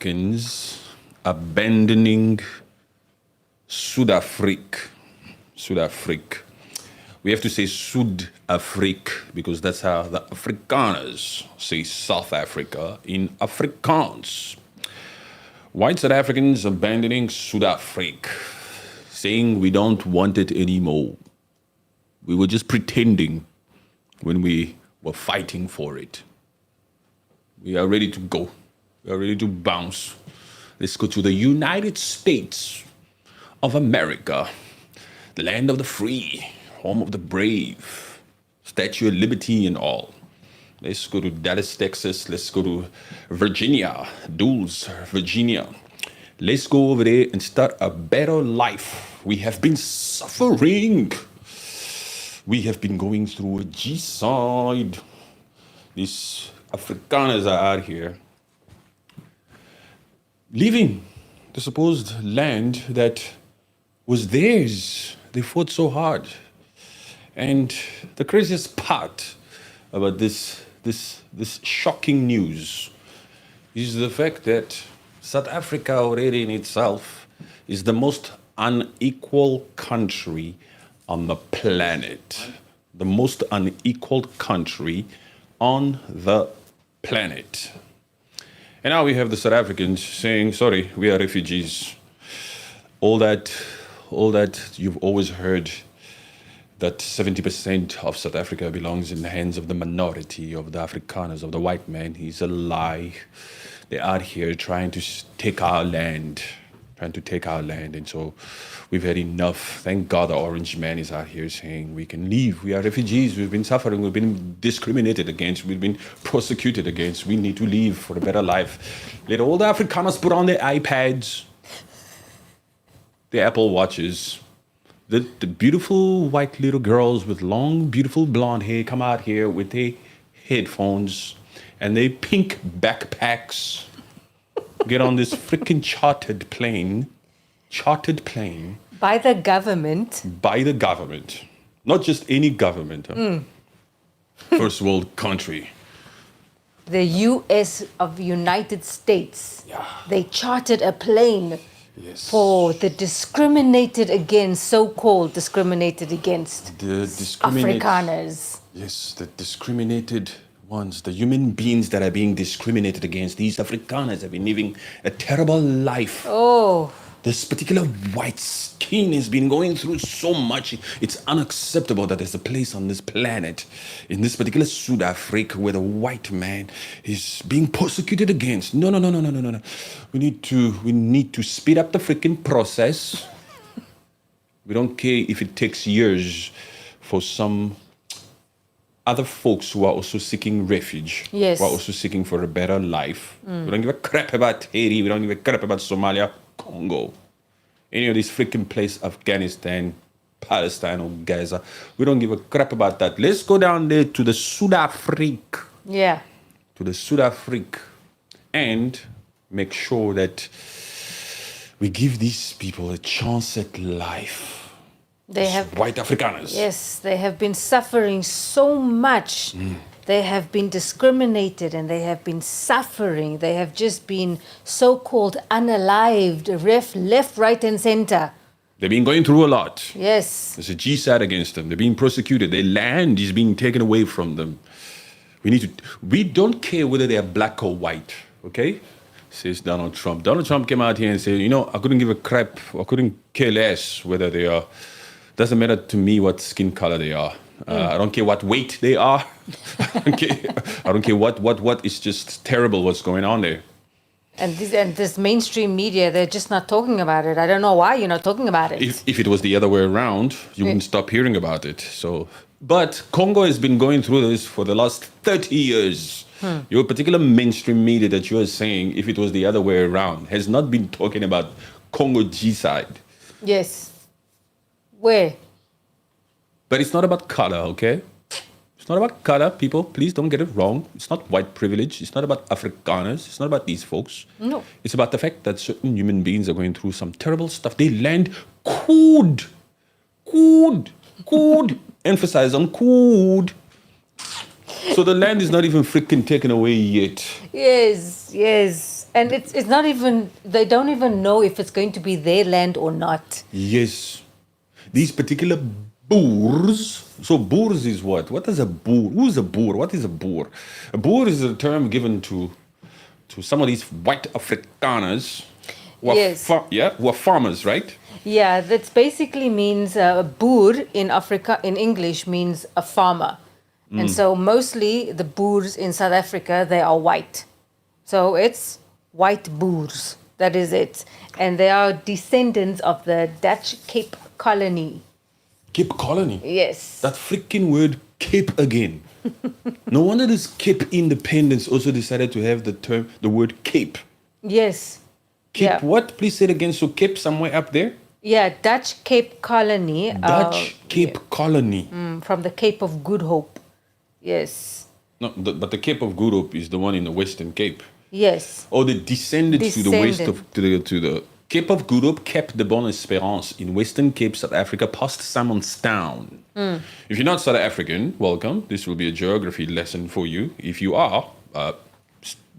Africans abandoning Sud-Afrique. We have to say Sud-Afrique because that's how the Afrikaners say South Africa in Afrikaans. White South Africans abandoning Sud-Afrique, saying we don't want it anymore. We were just pretending when we were fighting for it. We are ready to go. We are ready to bounce. Let's go to the United States of America, the land of the free, home of the brave, Statue of Liberty and all. Let's go to Dallas, Texas. Let's go to Virginia, Dulles, Virginia. Let's go over there and start a better life. We have been suffering. We have been going through a G-side. These Afrikaners are out here leaving the supposed land that was theirs. They fought so hard. And the craziest part about this shocking news is the fact that South Africa already in itself is the most unequal country on the planet. The most unequal country on the planet. And now we have the South Africans saying, sorry, we are refugees. All that you've always heard, that 70% of South Africa belongs in the hands of the minority, of the Afrikaners, of the white man, is a lie. They're out here trying to take our land. And so we've had enough. Thank God the orange man is out here saying we can leave. We are refugees. We've been suffering. We've been discriminated against. We've been persecuted against. We need to leave for a better life. Let all the Afrikaners put on their iPads, their Apple Watches. The beautiful white little girls with long, beautiful blonde hair come out here with their headphones and their pink backpacks. Get on this freaking chartered plane. By the government. Not just any government. First world country. The U.S. of United States. Yeah. They chartered a plane for the so-called discriminated against Afrikaners. Yes, the discriminated ones, the human beings that are being discriminated against. These Afrikaners have been living a terrible life. Oh. This particular white skin has been going through so much. It's unacceptable that there's a place on this planet, in this particular South Africa, where the white man is being persecuted against. No. We need to speed up the freaking process. We don't care if it takes years for some other folks who are also seeking refuge, who are also seeking for a better life. We don't give a crap about Haiti. We don't give a crap about Somalia, Congo, any of these freaking places, Afghanistan, Palestine, or Gaza. We don't give a crap about that. Let's go down there to the South Afrique. Yeah. To the South Afrique and make sure that we give these people a chance at life. White Afrikaners. Yes, they have been suffering so much. They have been discriminated and they have been suffering. They have just been so-called unalived, left, right, and center. They've been going through a lot. Yes. There's a G-side against them. They're being persecuted. Their land is being taken away from them. We don't care whether they are black or white, okay? Says Donald Trump. Donald Trump came out here and said, I couldn't give a crap, I couldn't care less whether they are. Doesn't matter to me what skin color they are. I don't care what weight they are. I don't care what. It's just terrible what's going on there. And this mainstream media, they're just not talking about it. I don't know why you're not talking about it. If it was the other way around, you wouldn't stop hearing about it. But Congo has been going through this for the last 30 years. Your particular mainstream media that you are saying, if it was the other way around, has not been talking about Congo G-side. Yes. Where? But it's not about color, okay? It's not about color, people. Please don't get it wrong. It's not white privilege. It's not about Afrikaners. It's not about these folks. No. It's about the fact that certain human beings are going through some terrible stuff. They land could. Emphasize on could. So the land is not even freaking taken away yet. Yes. And it's not even, they don't even know if it's going to be their land or not. Yes. These particular boers. So boers is what? What is a boer? Who is a boer? What is a boer? A boer is a term given to some of these white Afrikaners who are, Yes. who are farmers, right? Yeah, that basically means boer in Africa, in English, means a farmer. And so mostly the boers in South Africa, they are white. So it's white boers. That is it. And they are descendants of the Dutch Cape Colony. Cape Colony. Yes. That freaking word Cape again. No wonder this Cape Independence also decided to have the word Cape. Yes. Cape Yeah. what? Please say it again. So Cape somewhere up there? Yeah, Dutch Cape Colony. Dutch Cape Colony. From the Cape of Good Hope. Yes. No, but the Cape of Good Hope is the one in the Western Cape. Yes. Or the descendants to the west Descendant. of to the Cape of Good Hope, Cape de Bonne Espérance in Western Cape, South Africa, past Simonstown. If you're not South African, welcome. This will be a geography lesson for you. If you are,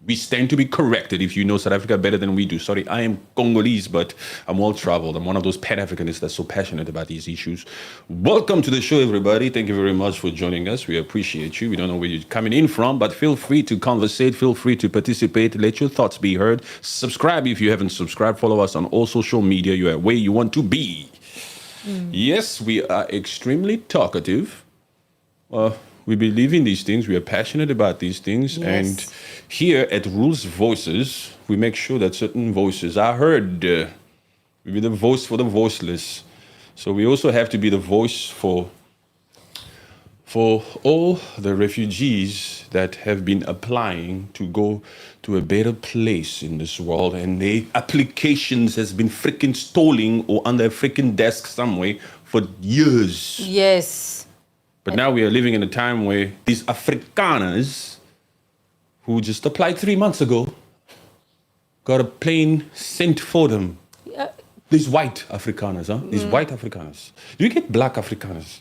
we stand to be corrected if you know South Africa better than we do. Sorry, I am Congolese, but I'm well traveled. I'm one of those Pan-Africanists that's so passionate about these issues. Welcome to the show, everybody. Thank you very much for joining us. We appreciate you. We don't know where you're coming in from, but feel free to conversate. Feel free to participate. Let your thoughts be heard. Subscribe if you haven't subscribed. Follow us on all social media. You are where you want to be. Yes, we are extremely talkative. We believe in these things. We are passionate about these things. Yes. And here at Rules Voices, we make sure that certain voices are heard. We be the voice for the voiceless. So we also have to be the voice for all the refugees that have been applying to go to a better place in this world, and their applications has been freaking stalling or under a freaking desk somewhere for years. Yes. But now we are living in a time where these Afrikaners who just applied 3 months ago got a plane sent for them. These white Afrikaners, huh? These white Afrikaners. Do you get black Afrikaners?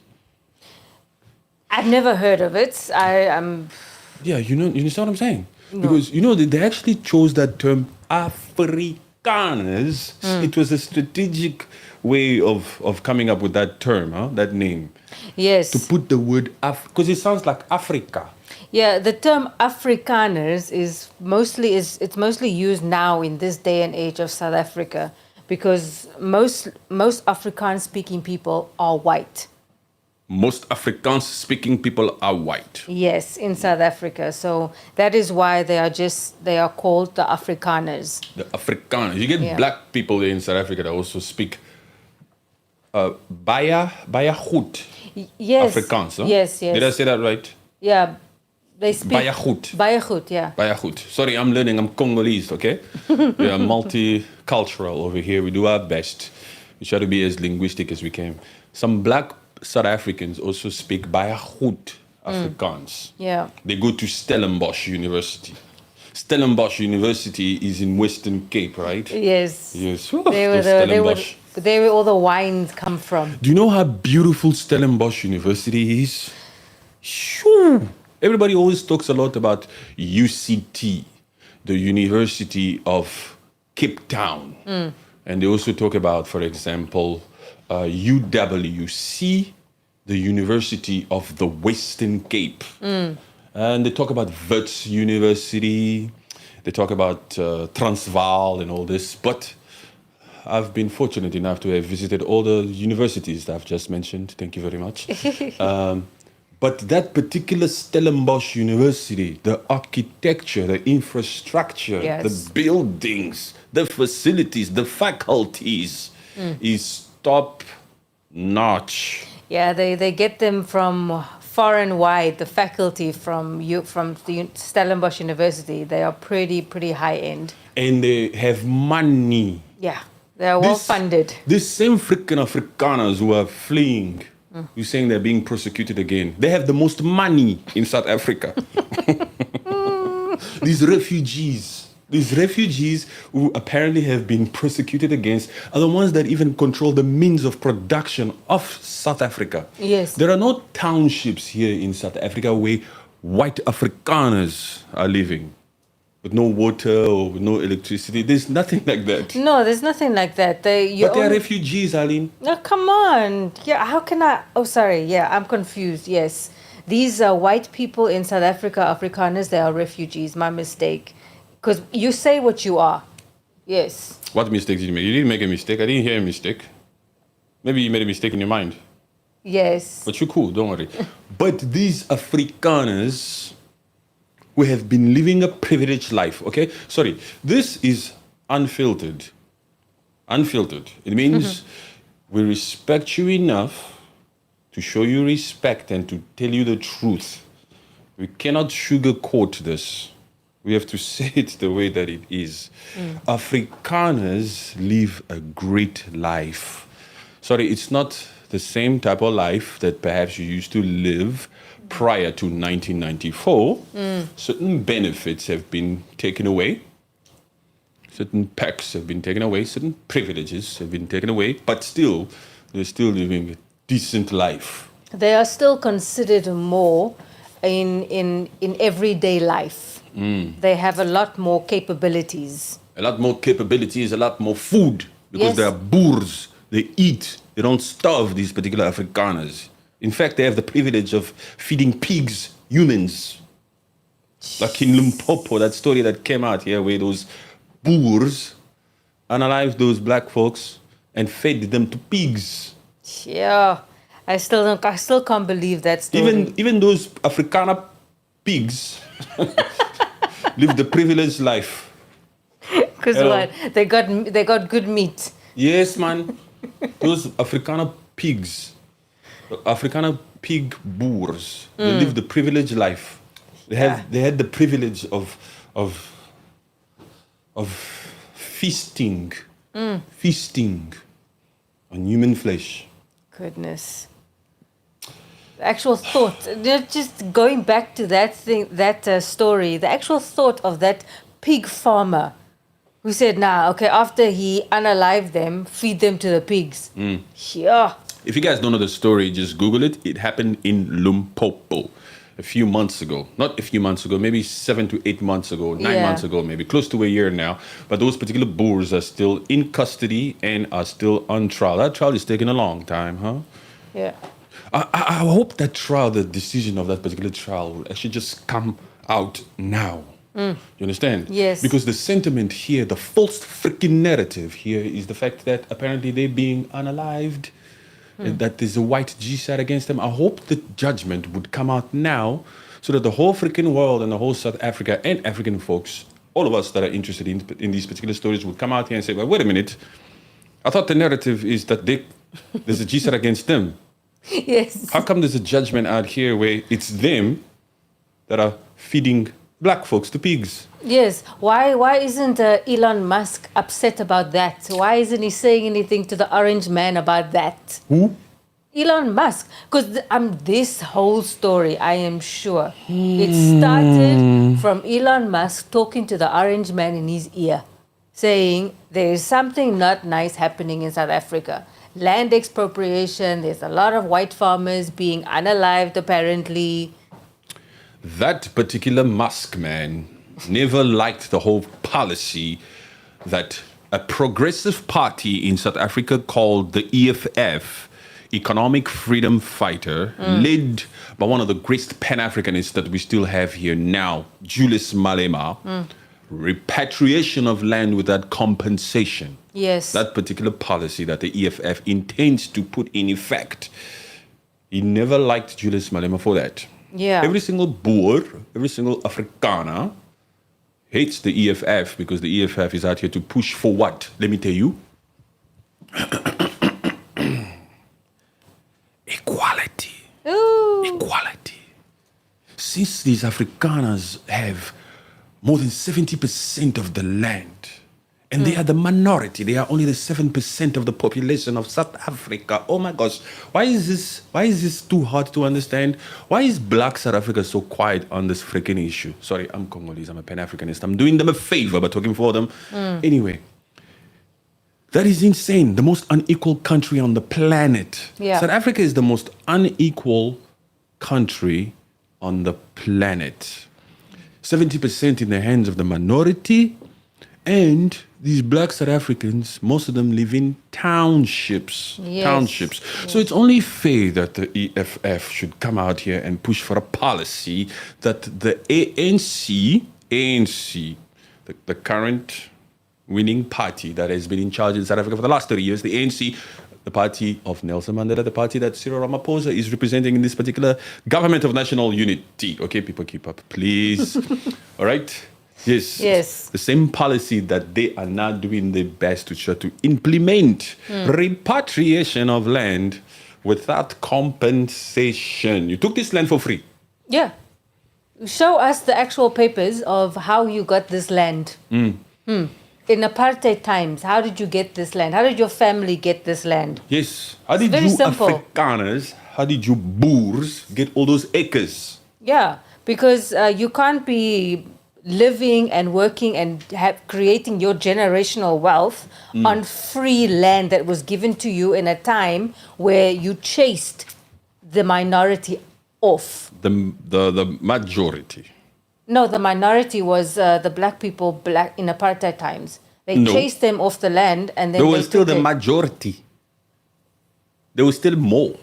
I've never heard of it. Yeah, you understand what I'm saying? Because, they actually chose that term Afrikaners. It was a strategic way of coming up with that term, huh? That name. Yes. To put the word because it sounds like Africa. Yeah, the term Afrikaners is mostly used now in this day and age of South Africa because most Afrikaans speaking people are white. Most Afrikaans speaking people are white. Yes, in South Africa. So that is why they are called the Afrikaners. The Afrikaners. You get black people there in South Africa that also speak baie goed. Yes. Afrikaans, huh? Yes. Did I say that right? Yeah. They speak Baie goed. Baie goed, yeah. Baie goed. Sorry, I'm learning. I'm Congolese, okay? We are multicultural over here. We do our best. We try to be as linguistic as we can. Some black South Africans also speak baie goed Afrikaans. Yeah. They go to Stellenbosch University. Stellenbosch University is in Western Cape, right? Yes. Yes. They were all the wines come from. Do you know how beautiful Stellenbosch University is? Shoo! Everybody always talks a lot about UCT, the University of Cape Town. And they also talk about, for example, UWC, the University of the Western Cape. And they talk about Wits University. They talk about Transvaal and all this. But I've been fortunate enough to have visited all the universities that I've just mentioned. Thank you very much. But that particular Stellenbosch University, the architecture, the infrastructure, Yes. the buildings, the facilities, the faculties is top notch. Yeah, they get them from far and wide. The faculty from the Stellenbosch University, they are pretty high end. And they have money. Yeah, they are well funded. These same freaking Afrikaners who are fleeing, you're saying they're being persecuted again. They have the most money in South Africa. These refugees who apparently have been persecuted against are the ones that even control the means of production of South Africa. Yes. There are no townships here in South Africa where white Afrikaners are living. with no water or with no electricity. There's nothing like that. No, there's nothing like that. But they are refugees, Aline. No, come on. Yeah, how can I? Oh, sorry. Yeah, I'm confused. Yes. These are white people in South Africa, Afrikaners, they are refugees. My mistake. Because you say what you are. Yes. What mistake did you make? You didn't make a mistake. I didn't hear a mistake. Maybe you made a mistake in your mind. Yes. But you're cool, don't worry. But these Afrikaners who have been living a privileged life, okay? Sorry, this is unfiltered. Unfiltered. It means we respect you enough to show you respect and to tell you the truth. We cannot sugarcoat this. We have to say it the way that it is. Afrikaners live a great life. Sorry, it's not the same type of life that perhaps you used to live prior to 1994. Certain benefits have been taken away. Certain perks have been taken away. Certain privileges have been taken away. But still, they're still living a decent life. They are still considered more in everyday life. They have a lot more capabilities. A lot more capabilities, a lot more food. Because Yes. they are boers. They eat. They don't starve, these particular Afrikaners. In fact, they have the privilege of feeding pigs, humans. Like in Limpopo, that story that came out here where those boers analyzed those black folks and fed them to pigs. Yeah. I still can't believe that story. Even those Afrikaner pigs live the privileged life. Because Hello. what? They got good meat. Yes, man. Those Afrikaner pigs, Afrikaner pig boers, they live the privileged life. They had the privilege of feasting on human flesh. Goodness. The actual thought, just going back to that thing, that story, the actual thought of that pig farmer who said, okay, after he unalived them, feed them to the pigs. Yeah. If you guys don't know the story, just Google it. It happened in Limpopo a few months ago. Not a few months ago, maybe 7 to 8 months ago, 9 Yeah. months ago, maybe close to a year now. But those particular boers are still in custody and are still on trial. That trial is taking a long time, huh? Yeah. I hope that trial, the decision of that particular trial will actually just come out now. You understand? Yes. Because the sentiment here, the false freaking narrative here is the fact that apparently they're being unalived, and that there's a white G-side against them. I hope the judgment would come out now so that the whole freaking world and the whole South Africa and African folks, all of us that are interested in these particular stories would come out here and say, well, wait a minute. I thought the narrative is that there's a G-side against them. Yes. How come there's a judgment out here where it's them that are feeding black folks to pigs? Yes. Why isn't Elon Musk upset about that? Why isn't he saying anything to the orange man about that? Who? Elon Musk. Because this whole story, I am sure, it started from Elon Musk talking to the orange man in his ear, saying there is something not nice happening in South Africa. Land expropriation, there's a lot of white farmers being unalived apparently. That particular Musk man never liked the whole policy that a progressive party in South Africa called the EFF, Economic Freedom Fighter, led by one of the greatest Pan-Africanists that we still have here now, Julius Malema, repatriation of land without compensation. Yes. That particular policy that the EFF intends to put in effect. He never liked Julius Malema for that. Yeah. Every single Boer, every single Afrikaner hates the EFF because the EFF is out here to push for what? Let me tell you. Equality. Ooh. Equality. Since these Afrikaners have more than 70% of the land, and they are the minority, they are only the 7% of the population of South Africa. Oh my gosh, why is this too hard to understand? Why is Black South Africa so quiet on this freaking issue? Sorry, I'm Congolese, I'm a Pan-Africanist. I'm doing them a favor by talking for them. Anyway, that is insane. The most unequal country on the planet. Yeah. South Africa is the most unequal country on the planet. 70% in the hands of the minority, and these black South Africans, most of them live in townships. Yes. Townships. So it's only fair that the EFF should come out here and push for a policy that the ANC, the current winning party that has been in charge in South Africa for the last 30 years, the ANC, the party of Nelson Mandela, the party that Cyril Ramaphosa is representing in this particular government of national unity. Okay, people, keep up, please. All right? Yes. Yes. The same policy that they are now doing their best to try to implement repatriation of land without compensation. You took this land for free. Yeah. Show us the actual papers of how you got this land. In apartheid times, how did you get this land? How did your family get this land? Yes. How did very you simple. Afrikaners, how did you Boers get all those acres? Yeah, because you can't be living and working and creating your generational wealth on free land that was given to you in a time where you chased the minority off. The majority. No, the minority was the black people in apartheid times. They No. chased them off the land and then There they was still took the it. majority. There was still more.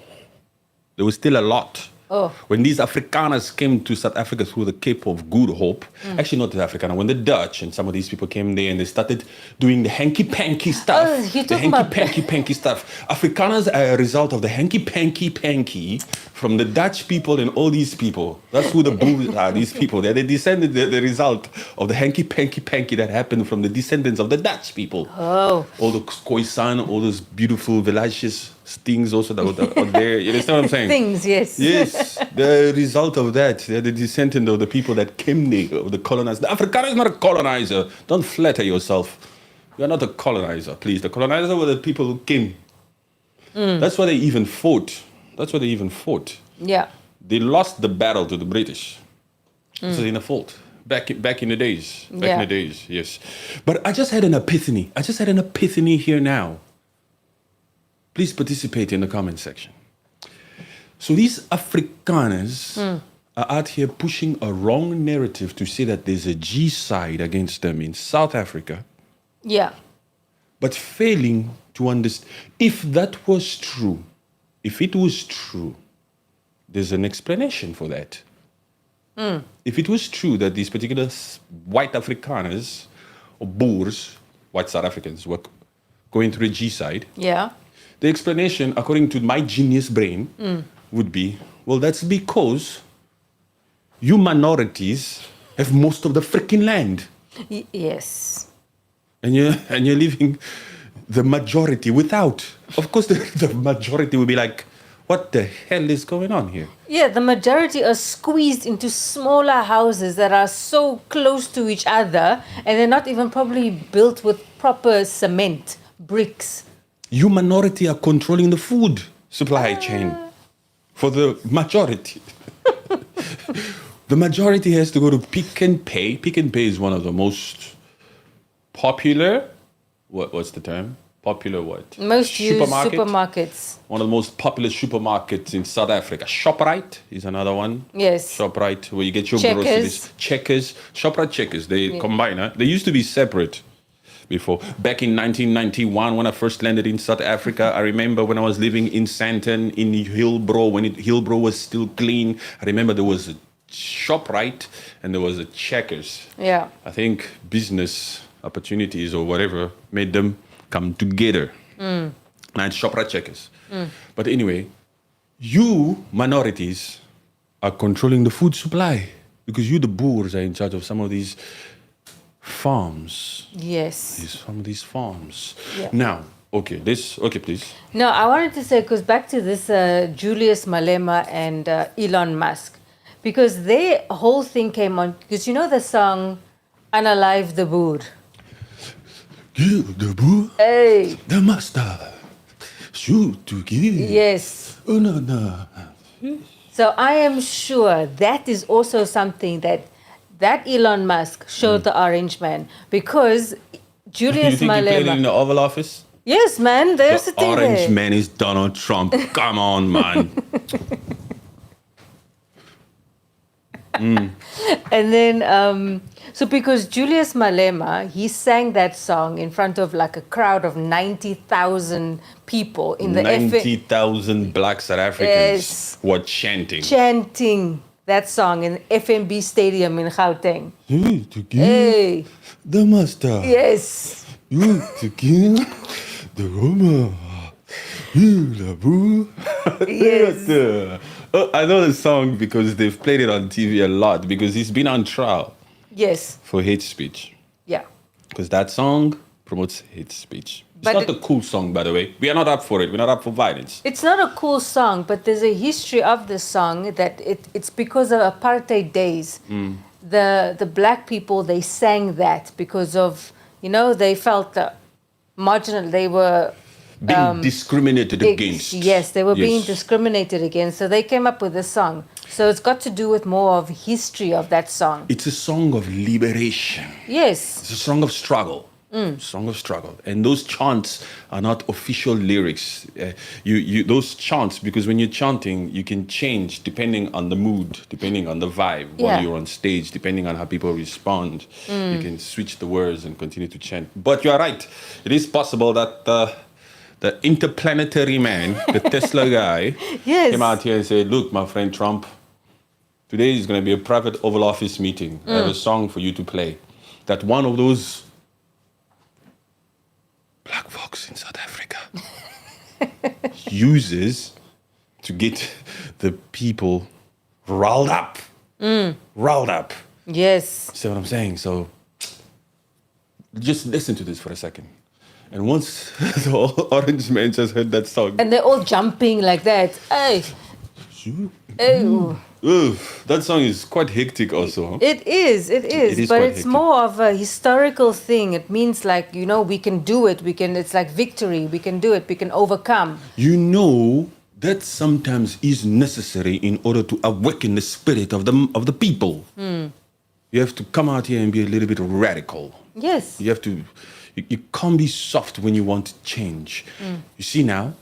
There was still a lot. Oh. When these Afrikaners came to South Africa through the Cape of Good Hope, actually not the Afrikaner, when the Dutch and some of these people came there and they started doing the hanky-panky stuff. Oh, you're the talking about- hanky-panky stuff. Afrikaners are a result of the hanky-panky from the Dutch people and all these people. That's who the Boers are, these people. They're the result of the hanky-panky that happened from the descendants of the Dutch people. Oh. All the Khoisan, all those beautiful villages, things also that were out there. You understand what I'm saying? Things, yes. Yes, the result of that, they're the descendant of the people that came there, of the colonizers. The Afrikaner is not a colonizer. Don't flatter yourself. You're not a colonizer, please. The colonizer were the people who came. That's why they even fought. Yeah. They lost the battle to the British. This is in a fault. Back in the days. Back in the days, yes. But I just had an epiphany. Here now. Please participate in the comment section. So these Afrikaners are out here pushing a wrong narrative to say that there's a G-side against them in South Africa, Yeah. but failing to understand. If it was true, there's an explanation for that. If it was true that these particular white Afrikaners or Boers, white South Africans, were going through a G-side, Yeah. the explanation, according to my genius brain, would be, well, that's because you minorities have most of the freaking land. Yes. And you're leaving the majority without. Of course, the majority will be like, what the hell is going on here? Yeah, the majority are squeezed into smaller houses that are so close to each other and they're not even probably built with proper cement, bricks. You minority are controlling the food supply chain for the majority. The majority has to go to Pick and Pay. Pick and Pay is one of the most popular, what's the term? Popular what? Most used supermarkets. One of the most popular supermarkets in South Africa. Shoprite is another one. Yes. Shoprite, where you get your Checkers. groceries. Checkers. Shoprite Checkers. They combine, huh? They used to be separate before. Back in 1991, when I first landed in South Africa, I remember when I was living in Sandton, in Hillbrow, when Hillbrow was still clean. I remember there was a Shoprite and there was a Checkers. Yeah. I think business opportunities or whatever made them come together. And it's Shoprite Checkers. But anyway, you minorities are controlling the food supply because you, the Boers, are in charge of some of these farms. Yes. Some of these farms. Yeah. Now, okay, please. No, I wanted to say, because back to this Julius Malema and Elon Musk, because their whole thing came on, because you know the song Unalive the Boer? You, the Boer, Hey, the master, shoot to give. yes. Oh, no. So I am sure that is also something that Elon Musk showed the Orange Man, because You Julius think he played it in Malema. the Oval Office? Yes, man, they're The sitting Orange there. Man is Donald Trump. Come on, man. And then, so because Julius Malema, he sang that song in front of like a crowd of 90,000 people in the 90,000 black South Africans Yes. were chanting. chanting that song in FNB Stadium in Gauteng. You to kill Hey, the master. yes. You to kill the Roma. You the boo. Yes. Oh, I know the song because they've played it on TV a lot because he's been on trial Yes. for hate speech. Yeah. Because that song promotes hate speech. It's But not it- a cool song, by the way. We are not up for it. We're not up for violence. It's not a cool song, but there's a history of this song that it's because of apartheid days. The black people, they sang that because of, they felt marginal, they were Being discriminated against. Yes, they were being Yes. discriminated against. So they came up with this song. So it's got to do with more of history of that song. It's a song of liberation. Yes. It's a song of struggle. Song of struggle. And those chants are not official lyrics. Those chants, because when you're chanting, you can change depending on the mood, depending on the vibe, Yeah. while you're on stage, depending on how people respond. You can switch the words and continue to chant. But you're right. It is possible that the interplanetary man, the Tesla guy, Yes. came out here and said, look, my friend Trump, today is going to be a private Oval Office meeting. I have a song for you to play. That one of those black folks in South Africa uses to get the people riled up. Riled up. Yes. See what I'm saying? So just listen to this for a second. And once the orange man just heard that song, And they're all jumping like that. Hey. Hey. oof, that song is quite hectic also. Huh? It is, It is but quite it's hectic. more of a historical thing. It means like, we can do it. It's like victory. We can do it. We can overcome. You know that sometimes is necessary in order to awaken the spirit of the people. You have to come out here and be a little bit radical. Yes. You have to. You can't be soft when you want change. You see now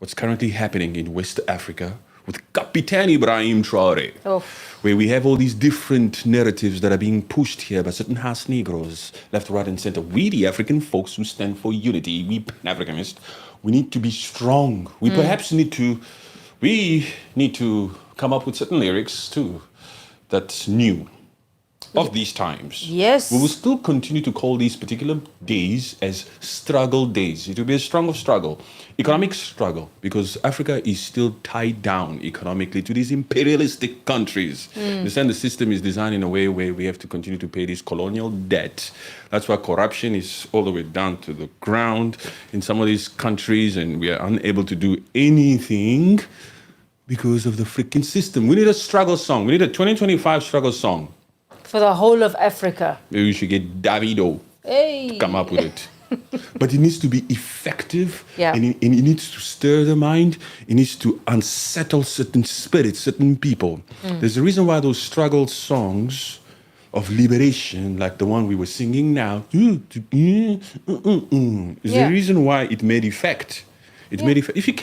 what's currently happening in West Africa with Kapitan Ibrahim Traore, Oh. where we have all these different narratives that are being pushed here by certain Haas Negroes, left, right, and center. We, the African folks who stand for unity, we Pan-Africanists, we need to be strong. We perhaps need to come up with certain lyrics too that's new of these times. Yes. We will still continue to call these particular days as struggle days. It will be a struggle, economic struggle, because Africa is still tied down economically to these imperialistic countries. You understand, the system is designed in a way where we have to continue to pay this colonial debt. That's why corruption is all the way down to the ground in some of these countries, and we are unable to do anything because of the freaking system. We need a struggle song. We need a 2025 struggle song. For the whole of Africa. Maybe we should get Davido Hey. to come up with it. But it needs to be effective, Yeah. and it needs to stir the mind. It needs to unsettle certain spirits, certain people. There's a reason why those struggle songs of liberation, like the one we were singing now, is Yeah. the reason why it made effect. It made effect. If you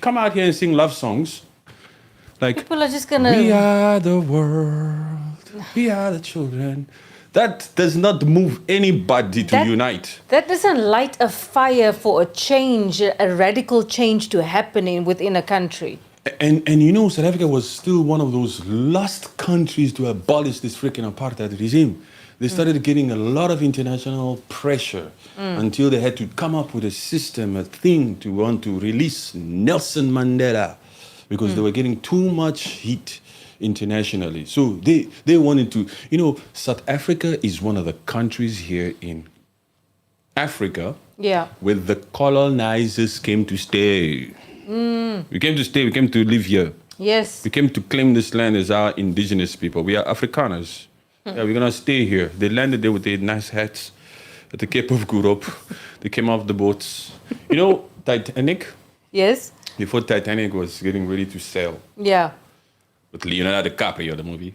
come out here and sing love songs, like People are just gonna. we are the world, we are the children. That does not move anybody to That- unite. That doesn't light a fire for a change, a radical change to happen within a country. And South Africa was still one of those last countries to abolish this freaking apartheid regime. They started getting a lot of international pressure until they had to come up with a system, a thing to want to release Nelson Mandela because they were getting too much heat internationally. So they wanted to, South Africa is one of the countries here in Africa Yeah. where the colonizers came to stay. We came to stay, we came to live here. Yes. We came to claim this land as our indigenous people. We are Afrikaners. Yeah, we're gonna stay here. They landed there with their nice hats at the Cape of Good Hope. They came off the boats. Titanic, Yes. before Titanic was getting ready to sail Yeah. with Leonardo DiCaprio, the movie.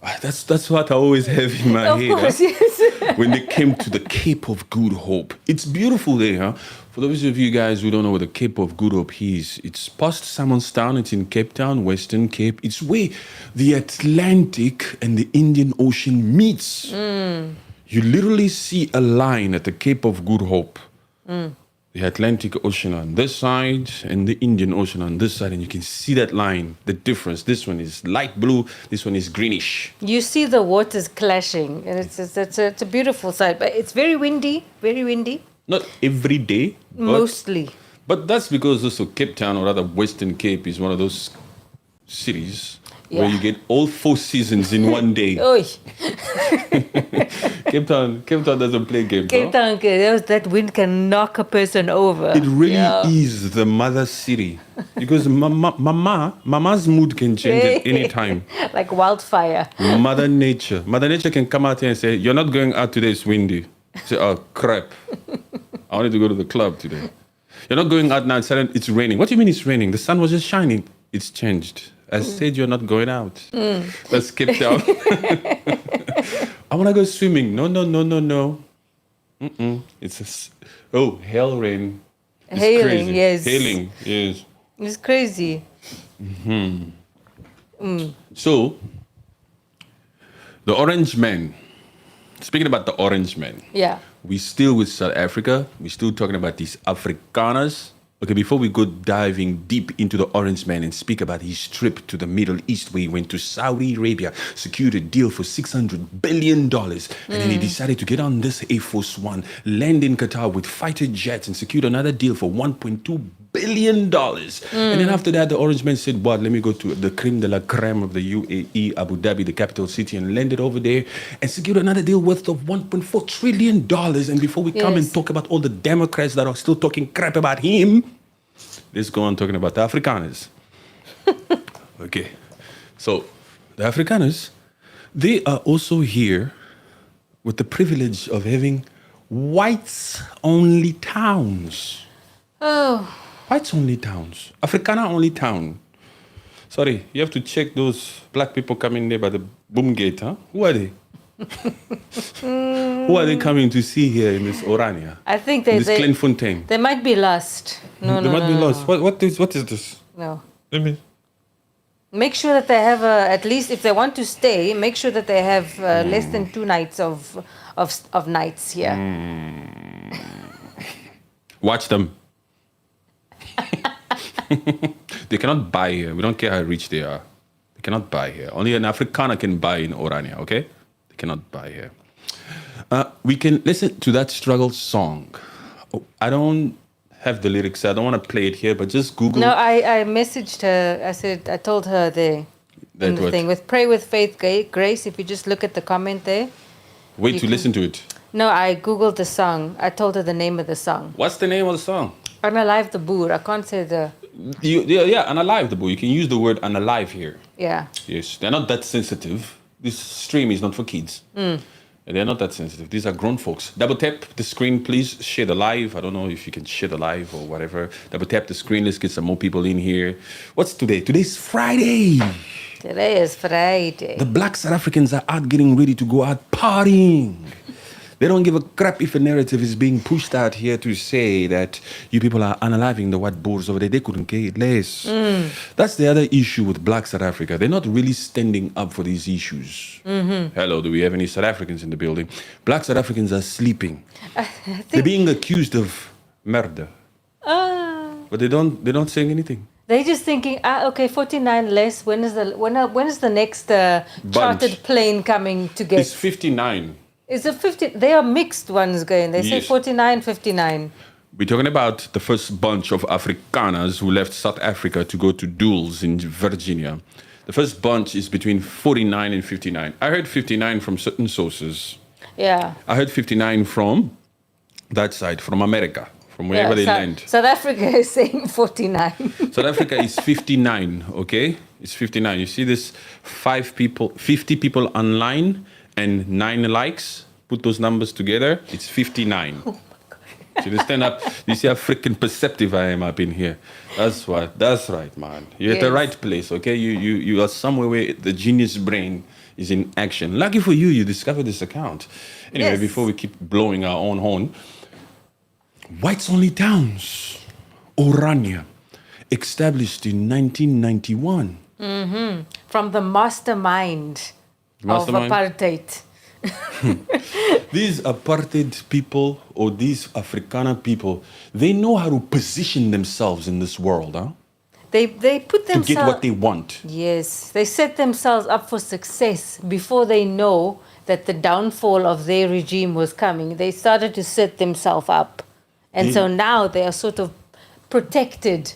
That's what I always have in my Of head. course, Huh? yes. When they came to the Cape of Good Hope. It's beautiful there, huh? For those of you guys who don't know where the Cape of Good Hope is, it's past Simonstown, it's in Cape Town, Western Cape. It's where the Atlantic and the Indian Ocean meets. You literally see a line at the Cape of Good Hope. The Atlantic Ocean on this side and the Indian Ocean on this side, and you can see that line, the difference. This one is light blue, this one is greenish. You see the waters clashing, and it's a beautiful sight, but it's very windy, very windy. Not every day, Mostly. but that's because also Cape Town, or rather Western Cape, is one of those cities where Yeah. you get all 4 seasons in one day. Oi, Cape Town doesn't play games. Cape Huh? Town, that wind can knock a person over. It really Yeah. is the mother city because mama's mood can change at any time. Like wildfire. Mother Nature can come out here and say, "You're not going out today, it's windy." Say, "Oh crap, I wanted to go to the club today." "You're not going out now, it's raining." "What do you mean it's raining? The sun was just shining." "It's changed. I said you're not going out." Let's skip down. "I want to go swimming." No. It's hail rain. It's Hailing, crazy. yes. Hailing, yes. It's crazy. So, the Orange Man. Speaking about the Orange Man. Yeah. We still with South Africa. We're still talking about these Afrikaners. Okay, before we go diving deep into the Orange Man and speak about his trip to the Middle East, where he went to Saudi Arabia, secured a deal for $600 billion, and then he decided to get on this Air Force One, land in Qatar with fighter jets, and secured another deal for $1.2 billion. And then after that, the Orange Man said, "What? Let me go to the creme de la creme of the UAE, Abu Dhabi, the capital city," and landed over there and secured another deal worth of $1.4 trillion. And before we come and Yes. talk about all the Democrats that are still talking crap about him, let's go on talking about the Afrikaners. Okay. So, the Afrikaners, they are also here with the privilege of having whites-only towns. Oh, Whites-only towns. Afrikaner-only town. Sorry, you have to check those black people coming there by the boom gate, huh? Who are they? Who are they coming to see here in this Orania? I think In they this Glenfontein? they might be lost. No, They no, might no, be no, lost. What is this? no. Let me... Make sure that they have at least if they want to stay, make sure that they have less than 2 nights of nights here. Watch them. They cannot buy here. We don't care how rich they are. They cannot buy here. Only an Afrikaner can buy in Orania, okay? They cannot buy here. We can listen to that struggle song. Oh, I don't have the lyrics. I don't want to play it here, but just Google. No, I messaged her. I told her there That in the what? thing with Pray with Faith Grace. If you just look at the comment there. Wait you to can- listen to it. No, I googled the song. I told her the name of the song. What's the name of the song? Unalive the Boer. I can't say the. Yeah, unalive the boy. You can use the word unalive here. Yeah. Yes, they're not that sensitive. This stream is not for kids. They're not that sensitive. These are grown folks. Double tap the screen, please. Share the live. I don't know if you can share the live or whatever. Double tap the screen. Let's get some more people in here. What's today? Today's Friday. Today is Friday. The black South Africans are out getting ready to go out partying. They don't give a crap if a narrative is being pushed out here to say that you people are unaliving the white Boers over there. They couldn't care less. That's the other issue with black South Africa. They're not really standing up for these issues. Hello, do we have any South Africans in the building? Black South Africans are sleeping. They're being accused of murder. But they don't say anything. They're just thinking, okay, 49 less. When is the next chartered plane coming to get? It's 59. It's a 50. They are mixed ones going. They say Yes. 49, 59. We're talking about the first bunch of Afrikaners who left South Africa to go to duels in Virginia. The first bunch is between 49 and 59. I heard 59 from certain sources. Yeah. I heard 59 from that side, from America, from wherever they land. South Africa is saying 49. South Africa is 59, okay? It's 59. You see this 50 people online and 9 likes? Put those numbers together, it's 59. Oh my God. So you stand up, you see how freaking perceptive I am up in here. That's right, man. You're at the Yes. right place, okay? You are somewhere where the genius brain is in action. Lucky for you, you discovered this account. Anyway, Yes. before we keep blowing our own horn, whites-only towns, Orania, established in 1991. From the mastermind Mastermind? of apartheid. These apartheid people or these Afrikaner people, they know how to position themselves in this world, huh? They put To themselves... get what they want. Yes, they set themselves up for success before they know that the downfall of their regime was coming. They started to set themselves up. And so now they are sort of protected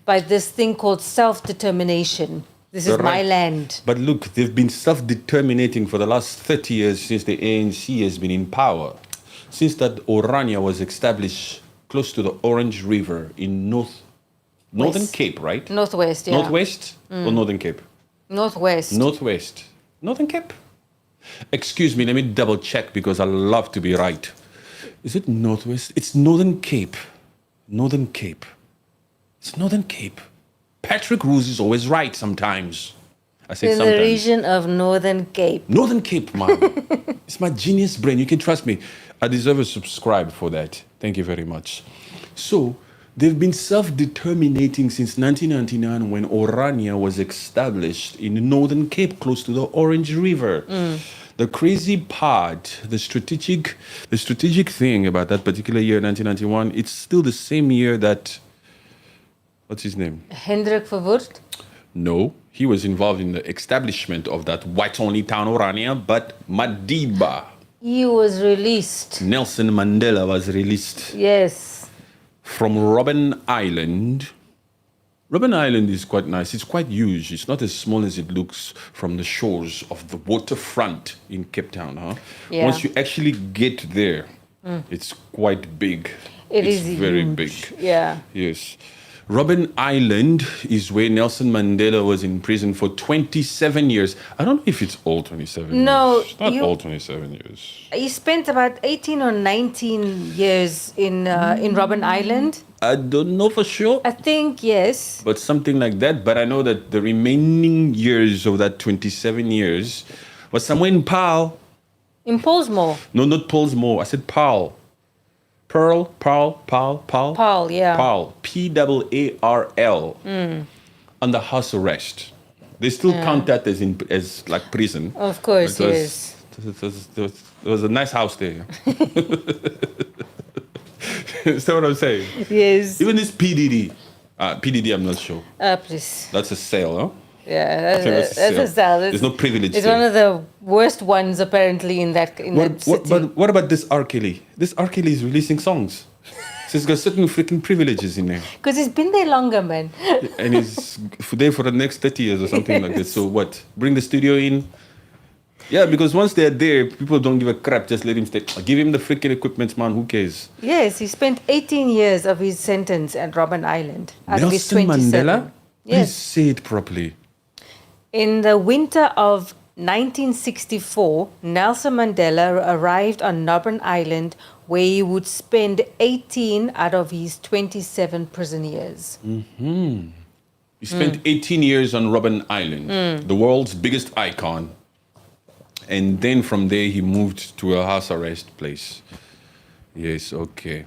by this thing called self-determination. This is my Right. land. But look, they've been self-determinating for the last 30 years since the ANC has been in power. Since that Orania was established close to the Orange River in Northern West. Cape, right? Northwest, yeah. Northwest or Northern Cape? Northwest. Northwest. Northern Cape? Excuse me, let me double check because I love to be right. Is it Northwest? It's Northern Cape. Northern Cape. It's Northern Cape. Patrick Rose is always right sometimes. I say In the sometimes. region of Northern Cape. Northern Cape, man. It's my genius brain. You can trust me. I deserve a subscribe for that. Thank you very much. So, they've been self-determinating since 1999 when Orania was established in Northern Cape, close to the Orange River. The crazy part, the strategic thing about that particular year, 1991, it's still the same year that, what's his name? Hendrik Verwoerd. No, he was involved in the establishment of that white-only town Orania, but Madiba, He was released. Nelson Mandela was released Yes. from Robben Island. Robben Island is quite nice. It's quite huge. It's not as small as it looks from the shores of the waterfront in Cape Town. Huh? Yeah. Once you actually get there, it's quite big. It's very huge. big. Yeah. Yes. Robben Island is where Nelson Mandela was in prison for 27 years. I don't know if it's all 27 No, years. It's not you- all 27 years. He spent about 18 or 19 years in Robben Island. I don't know for sure, I think, yes. but something like that. But I know that the remaining years of that 27 years was somewhere in Paarl. In Pollsmoor. No, not Pollsmoor. I said Paarl. Paarl. Paarl, yeah. Paarl. P-A-A-R-L. Under house arrest. They still count that as like prison. Of course, It was- yes. There was a nice house there. Is that what I'm saying? Yes. Even this PDD. PDD, I'm not sure. Please. That's a sale, huh? Yeah, Famous that's a sale. cell. There's no privilege It's there. one of the worst ones, apparently, in that city. But what about this R. Kelly? This R. Kelly is releasing songs. So he's got certain freaking privileges in there. Because he's been there longer, man. And he's there for the next 30 years or something like that. So what? Bring the studio in? Yeah, because once they're there, people don't give a crap. Just let him stay. Give him the freaking equipment, man. Who cares? Yes, he spent 18 years of his sentence at Robben Island. Out of his Nelson 27. Mandela? Please Yes. say it properly. In the winter of 1964, Nelson Mandela arrived on Robben Island, where he would spend 18 out of his 27 prison years. He spent 18 years on Robben Island, the world's biggest icon. And then from there, he moved to a house arrest place. Yes, okay.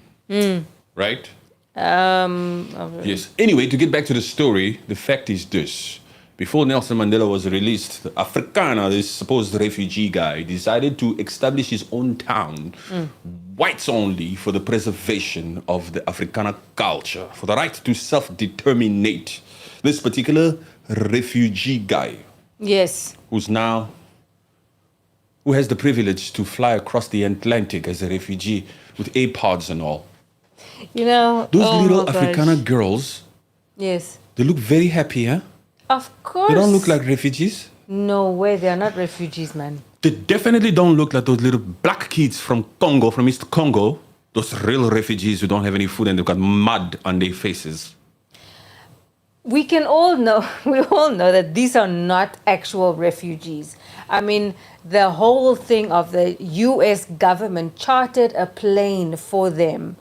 Right? Yes. Anyway, to get back to the story, the fact is this. Before Nelson Mandela was released, the Afrikaner, this supposed refugee guy, decided to establish his own town, whites only, for the preservation of the Afrikaner culture, for the right to self-determinate. This particular refugee guy, Yes. who has the privilege to fly across the Atlantic as a refugee with AirPods and all. You know, Those oh little my gosh. Afrikaner girls, Yes. they look very happy, huh? Of course. They don't look like refugees. No way, they are not refugees, man. They definitely don't look like those little black kids from Congo, from East Congo. Those real refugees who don't have any food and they've got mud on their faces. We all know that these are not actual refugees. I mean, the whole thing of the US government chartered a plane for them,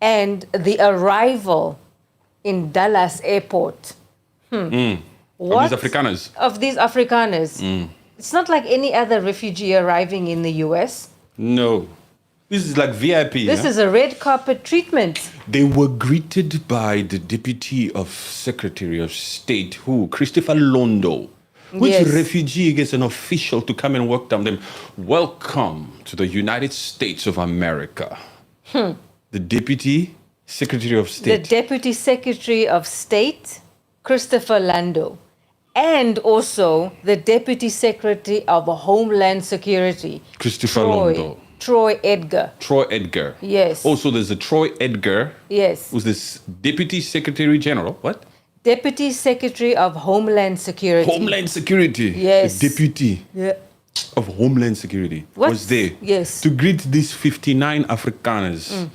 and the arrival in Dallas airport. Of these Afrikaners. Of these Afrikaners. It's not like any other refugee arriving in the US. No. This is like VIP. This is a red carpet treatment. They were greeted by the Deputy of Secretary of State, who? Christopher Londo. Which Yes. refugee gets an official to come and welcome them? Welcome to the United States of America. The Deputy Secretary of The State. Deputy Secretary of State, Christopher Lando, and also the Deputy Secretary of Homeland Security, Christopher Londo. Troy Edgar. Troy Edgar. Yes. Also, there's a Troy Edgar, Yes. who's this Deputy Secretary General. What? Deputy Secretary of Homeland Security. Homeland Security. Yes. The Deputy Yeah. of Homeland Security What? was there. Yes. To greet these 59 Afrikaners.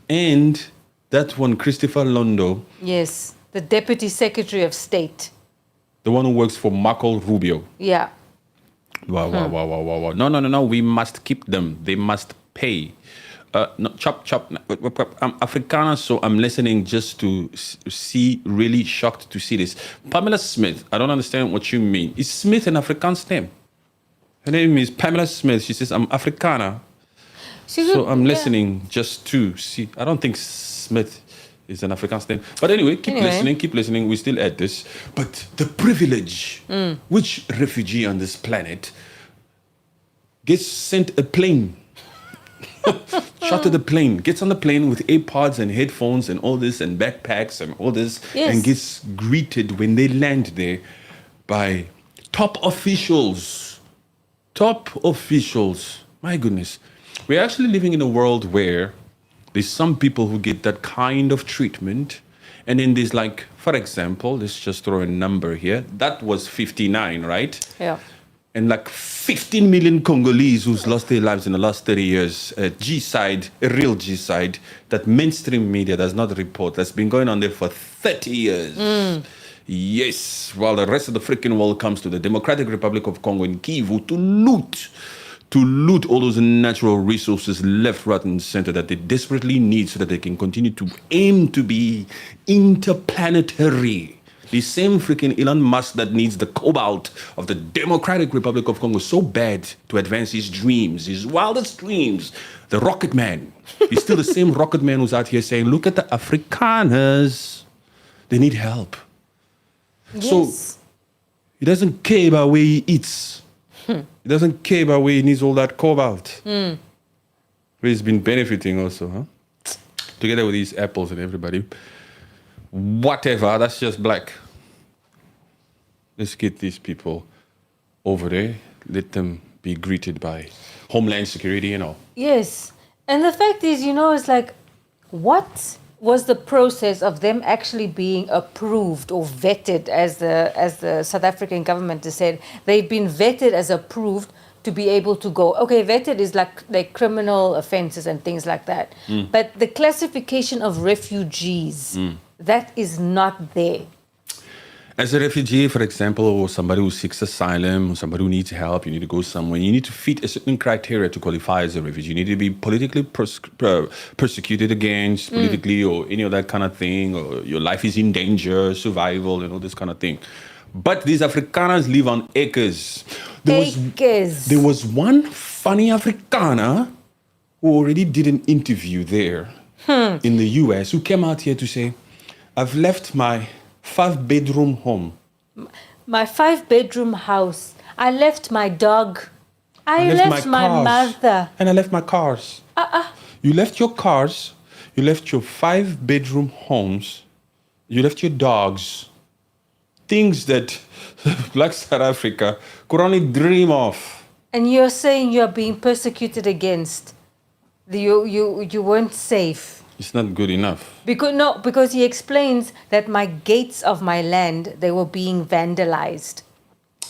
And that one, Christopher Londo, Yes. The Deputy Secretary of State. the one who works for Marco Rubio. Yeah. Wow, wow, wow, wow, wow, wow. No. We must keep them. They must pay. No, chop. I'm Afrikaner, so I'm listening just to see, really shocked to see this. Pamela Smith, I don't understand what you mean. Is Smith an Afrikaans name? Her name is Pamela Smith. She says, I'm Afrikaner. So I'm listening just to see. I don't think Smith is an Afrikaans name. But anyway, keep listening. We still at this. But the privilege, which refugee on this planet gets sent a plane, chartered a plane, gets on the plane with AirPods and headphones and all this and backpacks and all this, Yes. and gets greeted when they land there by top officials. Top officials. My goodness. We're actually living in a world where there's some people who get that kind of treatment. And then there's like, for example, let's just throw a number here. That was 59, right? Yeah. And like 15 million Congolese who's lost their lives in the last 30 years. A G-side, a real G-side, that mainstream media does not report. That's been going on there for 30 years. Yes, while the rest of the freaking world comes to the Democratic Republic of Congo in Kivu to loot all those natural resources left, right, and center that they desperately need so that they can continue to aim to be interplanetary. The same freaking Elon Musk that needs the cobalt of the Democratic Republic of Congo so bad to advance his dreams, his wildest dreams. The Rocket Man. He's still the same Rocket Man who's out here saying, look at the Afrikaners. They need help. Yes. So he doesn't care about where he eats. He doesn't care about where he needs all that cobalt. Where he's been benefiting also, huh? Together with these apples and everybody. Whatever, that's just black. Let's get these people over there. Let them be greeted by Homeland Security and all. Yes. And the fact is, it's like, what was the process of them actually being approved or vetted, as the South African government has said? They've been vetted as approved to be able to go. Okay, vetted is like criminal offenses and things like that. But the classification of refugees, that is not there. As a refugee, for example, or somebody who seeks asylum, or somebody who needs help, you need to go somewhere. You need to fit a certain criteria to qualify as a refugee. You need to be politically persecuted against, politically, or any of that kind of thing, or your life is in danger, survival, and all this kind of thing. But these Afrikaners live on acres. There was one funny Afrikaner who already did an interview there in the US who came out here to say, I've left my 5-bedroom home. My 5-bedroom house. I left my dog. I left my cars, mother. And I left my cars. You left your cars. You left your 5-bedroom homes. You left your dogs. Things that Black South Africa could only dream of. And you're saying you're being persecuted against. You weren't safe. It's not good enough. Because he explains that my gates of my land, they were being vandalized.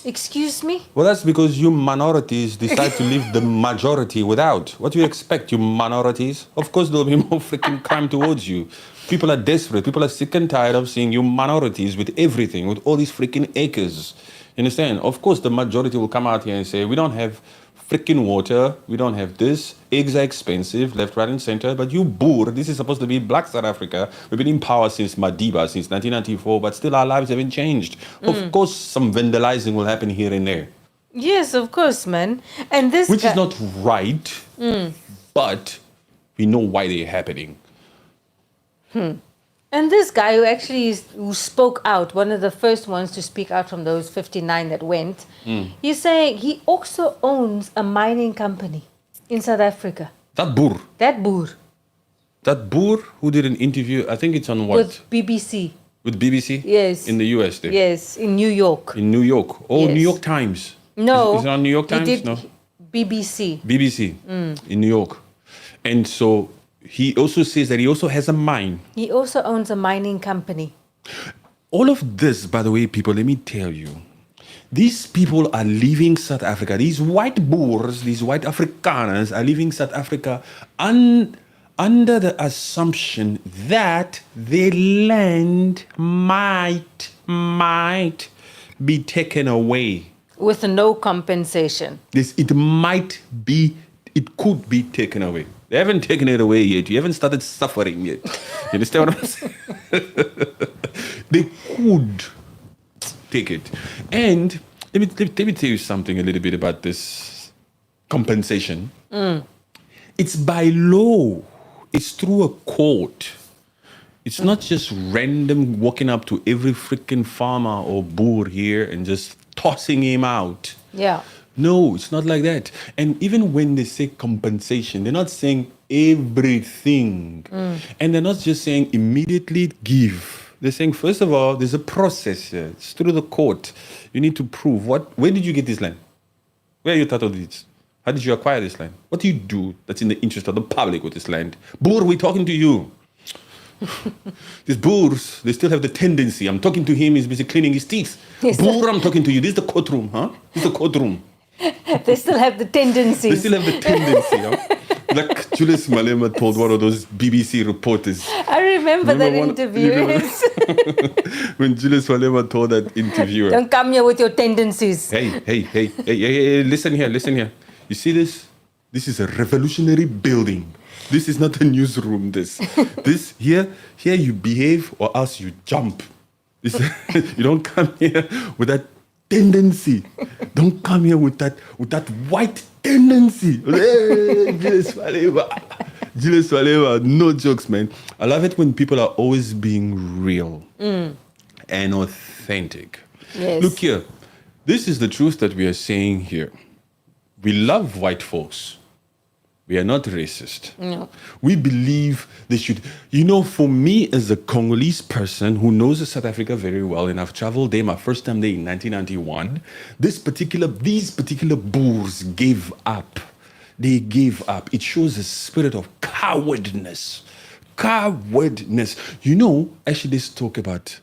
Excuse me? Well, that's because you minorities decide to leave the majority without. What do you expect, you minorities? Of course, there'll be more freaking crime towards you. People are desperate. People are sick and tired of seeing you minorities with everything, with all these freaking acres. You understand? Of course, the majority will come out here and say, we don't have freaking water, we don't have this, eggs are expensive, left, right, and center, but you boor, this is supposed to be Black South Africa. We've been in power since Madiba, since 1994, but still our lives haven't changed. Of course, some vandalizing will happen here and there. Yes, of course, man. And this which guy, is not right, but we know why they're happening. and this guy who actually who spoke out, one of the first ones to speak out from those 59 that went, he's saying he also owns a mining company in South Africa. That boer. That boer Who did an interview, I think it's on what? with BBC. With BBC? Yes. In the US there? Yes, in New York. In New York. Oh, Yes. New York Times. No. Is it on New York he Times? did No. BBC. BBC in New York. And so he also says that he also has a mine. He also owns a mining company. All of this, by the way, people, let me tell you, these people are leaving South Africa. These white Boers, these white Afrikaners are leaving South Africa under the assumption that their land might be taken away. With no compensation. It could be taken away. They haven't taken it away yet. You haven't started suffering yet. You understand what I'm saying? They could take it. And let me tell you something a little bit about this compensation. It's by law. It's through a court. It's not just random walking up to every freaking farmer or boer here and just tossing him out. Yeah. No, it's not like that. And even when they say compensation, they're not saying everything. And they're not just saying immediately give. They're saying, first of all, there's a process here. It's through the court. You need to prove where did you get this land? Where are your title deeds? How did you acquire this land? What do you do that's in the interest of the public with this land? Boer, we're talking to you. These Boers, they still have the tendency. I'm talking to him, he's busy cleaning his teeth. Yes. Boer, I'm talking to you. This is the courtroom, huh? This is the courtroom. They still have the tendencies. They still have the tendency, huh? Like Julius Malema told one of those BBC reporters. I remember that interview. When Julius Malema told that interviewer, Don't come here with your tendencies. hey, listen here. You see this? This is a revolutionary building. This is not a newsroom. This here you behave or else you jump. You don't come here with that tendency. Don't come here with that white tendency. Hey, Julius Malema, no jokes, man. I love it when people are always being real and authentic. Yes. Look here. This is the truth that we are saying here. We love white folks. We are not racist. No. We believe they should. For me as a Congolese person who knows South Africa very well, and I've traveled there my first time there in 1991, these particular Boers gave up. They gave up. It shows a spirit of cowardness. Actually, let's talk about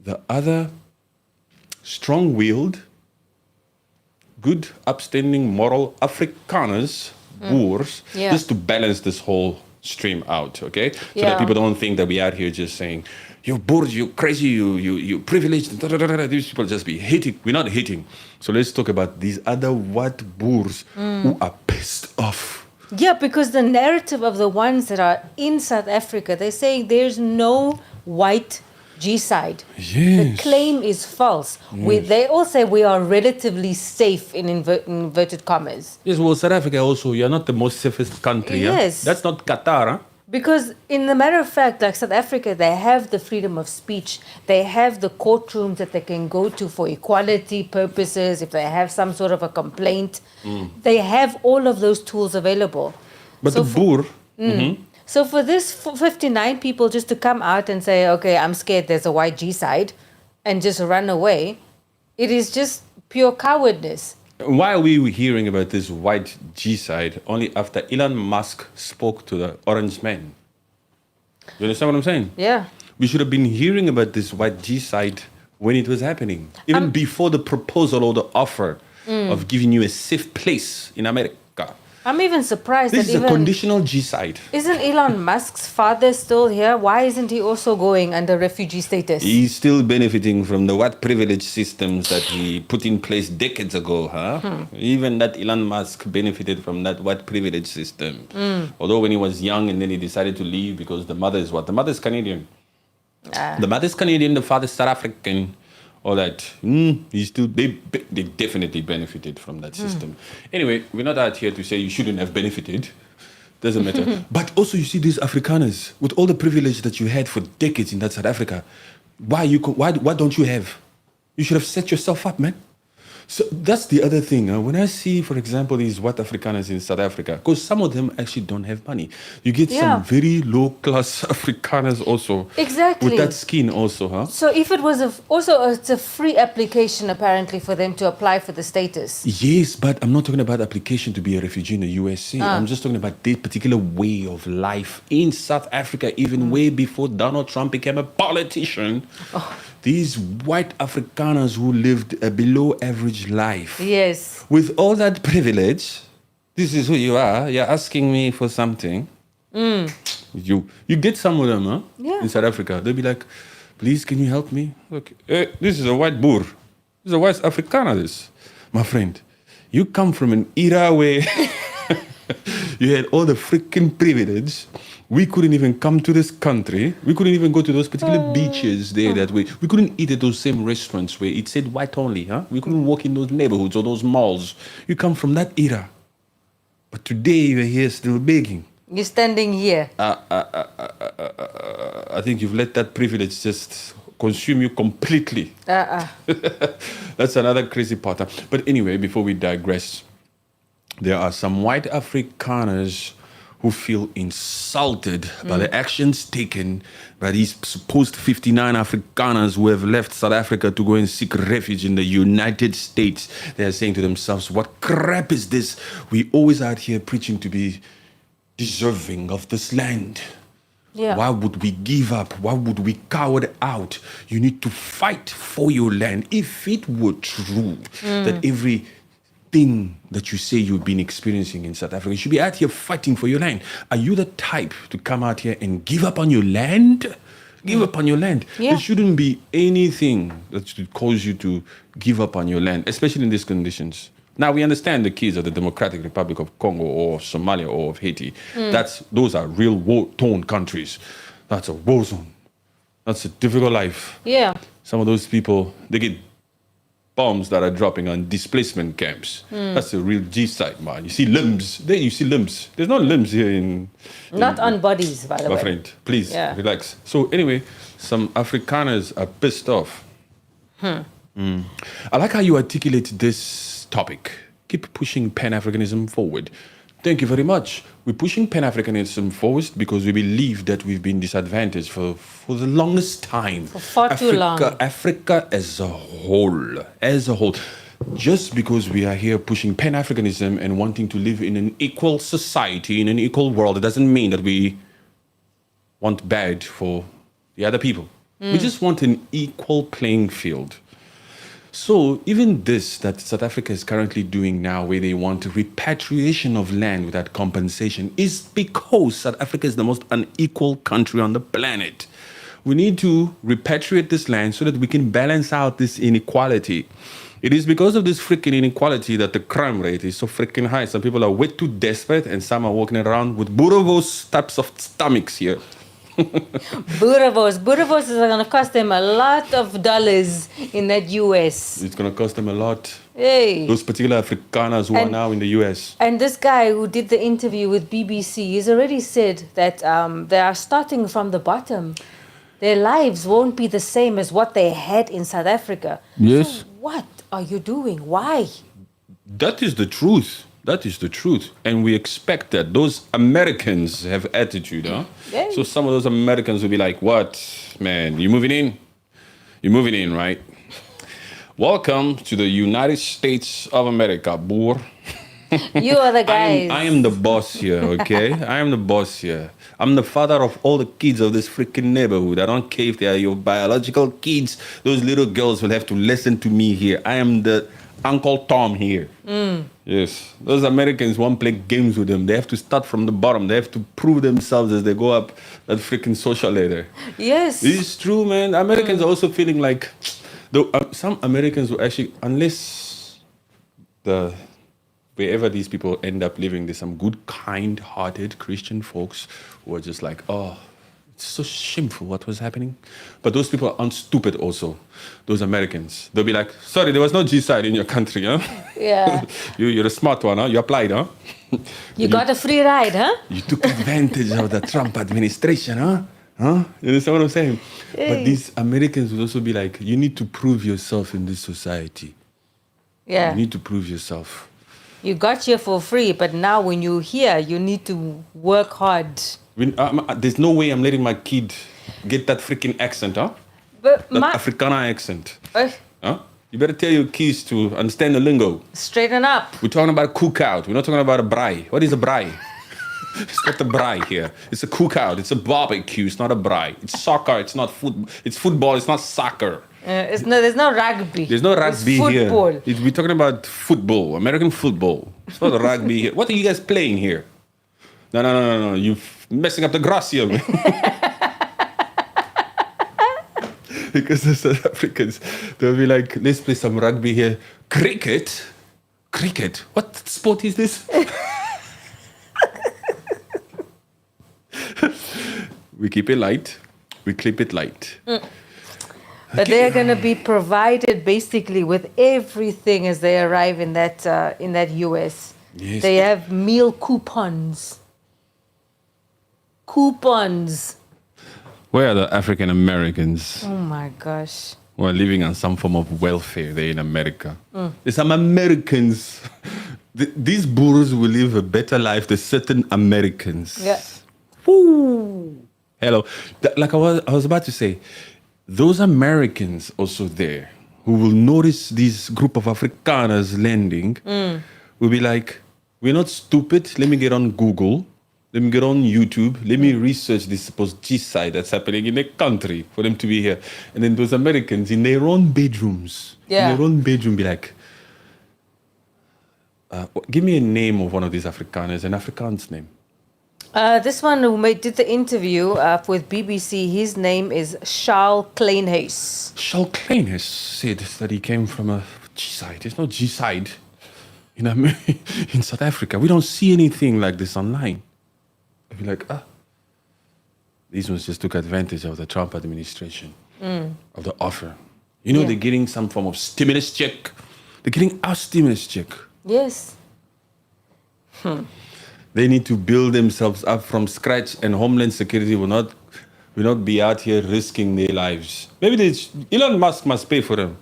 the other strong-willed, good, upstanding, moral Afrikaners, Boers, just to balance this whole stream out, okay? So that people don't think that we out here just saying, you're Boers, you're crazy, you privileged, these people just be hating. We're not hating. So let's talk about these other white Boers who are pissed off. Yeah, because the narrative of the ones that are in South Africa, they're saying there's no white G-side. Yes. The claim is false. Yes. They all say we are relatively safe in inverted commas. Yes, well, South Africa also, you're not the most safest country. Yes. That's not Qatar, huh? Because in the matter of fact, like South Africa, they have the freedom of speech. They have the courtrooms that they can go to for equality purposes. If they have some sort of a complaint, they have all of those tools available. But So the Boer, So for this 59 people just to come out and say, okay, I'm scared there's a white G side, and just run away, it is just pure cowardness. why are we hearing about this white G side only after Elon Musk spoke to the orange man? You understand what I'm saying? Yeah. We should have been hearing about this white G side when it was happening, even before the proposal or the offer of giving you a safe place in America. I'm even surprised This that is a even... conditional G side. Isn't Elon Musk's father still here? Why isn't he also going under refugee status? He's still benefiting from the white privilege systems that he put in place decades ago, huh? Even that Elon Musk benefited from that white privilege system. Although when he was young and then he decided to leave because the mother is what? The mother is Canadian. The mother is Canadian, the father is South African. or that they definitely benefited from that system. Anyway, we're not out here to say you shouldn't have benefited. Doesn't matter. But also, you see these Afrikaners with all the privilege that you had for decades in that South Africa. Why don't you have? You should have set yourself up, man. So that's the other thing. When I see, for example, these white Afrikaners in South Africa, because some of them actually don't have money. You get some very low-class Afrikaners also. Exactly. With that skin also, huh? So if it was it's a free application apparently for them to apply for the status. Yes, but I'm not talking about application to be a refugee in the USA. I'm just talking about their particular way of life in South Africa, even way before Donald Trump became a politician. These white Afrikaners who lived a below average life. Yes. With all that privilege, this is who you are. You're asking me for something. You get some of them, huh? Yeah. In South Africa. They'll be like, please, can you help me? Look, this is a white boer. This is a white Afrikaner, this. My friend, you come from an era where you had all the freaking privilege. We couldn't even come to this country. We couldn't even go to those particular beaches there that way. We couldn't eat at those same restaurants where it said white only, huh? We couldn't walk in those neighborhoods or those malls. You come from that era. But today you're here still begging. You're standing here. I think you've let that privilege just consume you completely. That's another crazy part. But anyway, before we digress, there are some white Afrikaners who feel insulted by the actions taken by these supposed 59 Afrikaners who have left South Africa to go and seek refuge in the United States. They are saying to themselves, what crap is this? We always out here preaching to be deserving of this land. Yeah. Why would we give up? Why would we cower out? You need to fight for your land. If it were true that every thing that you say you've been experiencing in South Africa, you should be out here fighting for your land. Are you the type to come out here and give up on your land? Give up on your land. Yeah. There shouldn't be anything that should cause you to give up on your land, especially in these conditions. Now, we understand the kids of the Democratic Republic of Congo or Somalia or of Haiti. Those are real war-torn countries. That's a war zone. That's a difficult life. Yeah. Some of those people, they get bombs that are dropping on displacement camps. That's a real G-side, man. You see limbs. There you see limbs. There's no limbs here Not on bodies, by the way. my friend, please, relax. So anyway, some Afrikaners are pissed off. I like how you articulate this topic. Keep pushing Pan-Africanism forward. Thank you very much. We're pushing Pan-Africanism forward because we believe that we've been disadvantaged for the longest time. For far too long. Africa as a whole. Just because we are here pushing Pan-Africanism and wanting to live in an equal society, in an equal world, it doesn't mean that we want bad for the other people. We just want an equal playing field. So even this that South Africa is currently doing now, where they want repatriation of land without compensation, is because South Africa is the most unequal country on the planet. We need to repatriate this land so that we can balance out this inequality. It is because of this freaking inequality that the crime rate is so freaking high. Some people are way too desperate and some are walking around with Boero's types of stomachs here. Boero's is going to cost them a lot of dollars in that US. It's going to cost them a lot. Hey. Those particular Afrikaners who are now in the US. And this guy who did the interview with BBC, he's already said that they are starting from the bottom. Their lives won't be the same as what they had in South Africa. Yes. So what are you doing? Why? That is the truth. That is the truth. And we expect that. Those Americans have attitude, huh? Yeah. So some of those Americans will be like, what? Man, you moving in? You're moving in, right? Welcome to the United States of America, boor. You are the guys. I am the boss here, okay? I am the boss here. I'm the father of all the kids of this freaking neighborhood. I don't care if they are your biological kids. Those little girls will have to listen to me here. I am the Uncle Tom here. Yes. Those Americans won't play games with them. They have to start from the bottom. They have to prove themselves as they go up that freaking social ladder. Yes. It's true, man. Americans are also feeling like... some Americans will actually... Unless wherever these people end up living, there's some good, kind-hearted Christian folks who are just like, oh, It's so shameful what was happening. But those people aren't stupid also. Those Americans. They'll be like, sorry, there was no G-side in your country, huh? Yeah. You're a smart one, huh? You applied, huh? You got a free ride, huh? You took advantage of the Trump administration, huh? Huh? You understand what I'm saying? But these Americans would also be like, you need to prove yourself in this society. Yeah. You need to prove yourself. You got here for free, but now when you're here, you need to work hard. There's no way I'm letting my kid get that freaking accent, huh? But That Afrikaner accent. Huh? You better tell your kids to understand the lingo. Straighten up. We're talking about cookout. We're not talking about a braai. What is a braai? It's not a braai here. It's a cookout. It's a barbecue. It's not a braai. It's soccer. It's not football. It's football. It's not soccer. There's no rugby. There's no rugby it's here. football. We're talking about football, American football. It's not rugby here. What are you guys playing here? No. You're messing up the grass here, man. Because the South Africans, they'll be like, let's play some rugby here. Cricket? Cricket? What sport is this? We keep it light. We clip it light. But they're going to be provided basically with everything as they arrive in that US. Yes. They have meal coupons. Coupons. Where are the African Americans Oh my gosh. who are living on some form of welfare there in America? There's some Americans. These Boers will live a better life than certain Americans. Yeah. Woo. Hello. Like I was about to say, those Americans also there who will notice this group of Afrikaners landing will be like, we're not stupid. Let me get on Google. Let me get on YouTube. Let me research this supposed genocide that's happening in the country for them to be here. And then those Americans in their own bedrooms, in their own bedroom, be like, give me a name of one of these Afrikaners, an Afrikaans name. This one who did the interview with BBC, his name is Charles Kleinhuis. Charles Kleinhuis said that he came from a G-side. There's no G-side in South Africa. We don't see anything like this online. I'd be like, these ones just took advantage of the Trump administration, of the offer. You know, they're getting some form of stimulus check. They're getting our stimulus check. Yes. They need to build themselves up from scratch, and Homeland Security will not be out here risking their lives. Maybe Elon Musk must pay for them.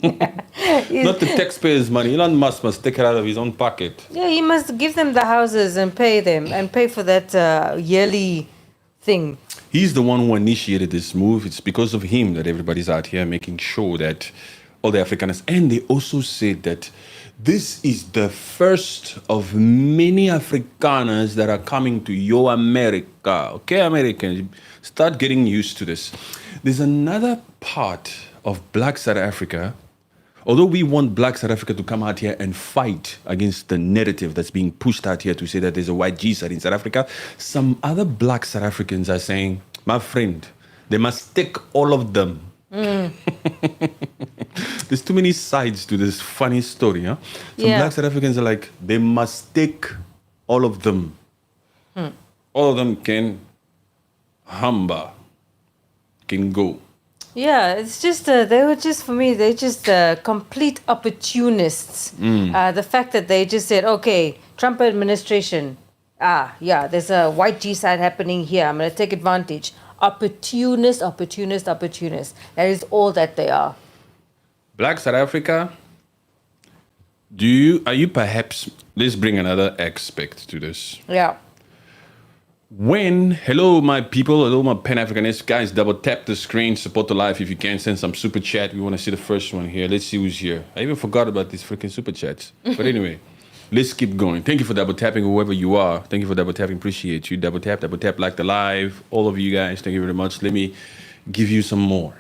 Not the taxpayers' money. Elon Musk must take it out of his own pocket. Yeah, he must give them the houses and pay them and pay for that yearly thing. He's the one who initiated this move. It's because of him that everybody's out here making sure that all the Afrikaners, and they also said that this is the first of many Afrikaners that are coming to your America. Okay, Americans, start getting used to this. There's another part of Black South Africa. Although we want Black South Africa to come out here and fight against the narrative that's being pushed out here to say that there's a white G-side in South Africa, some other Black South Africans are saying, my friend, they must take all of them. There's too many sides to this funny story. Huh? Some Black South Africans are like, they must take all of them. All of them can go. Yeah, it's just, they were just, for me, they're just complete opportunists. The fact that they just said, okay, Trump administration, there's a white G-side happening here. I'm going to take advantage. Opportunist. That is all that they are. Black South Africa, are you perhaps, let's bring another aspect to this. Yeah. Hello my people, hello my Pan-Africanist guys, double tap the screen, support the live if you can, send some super chat. We want to see the first one here. Let's see who's here. I even forgot about these freaking super chats. But anyway, let's keep going. Thank you for double tapping, whoever you are. Thank you for double tapping, appreciate you. Double tap, like the live. All of you guys, thank you very much. Let me give you some more.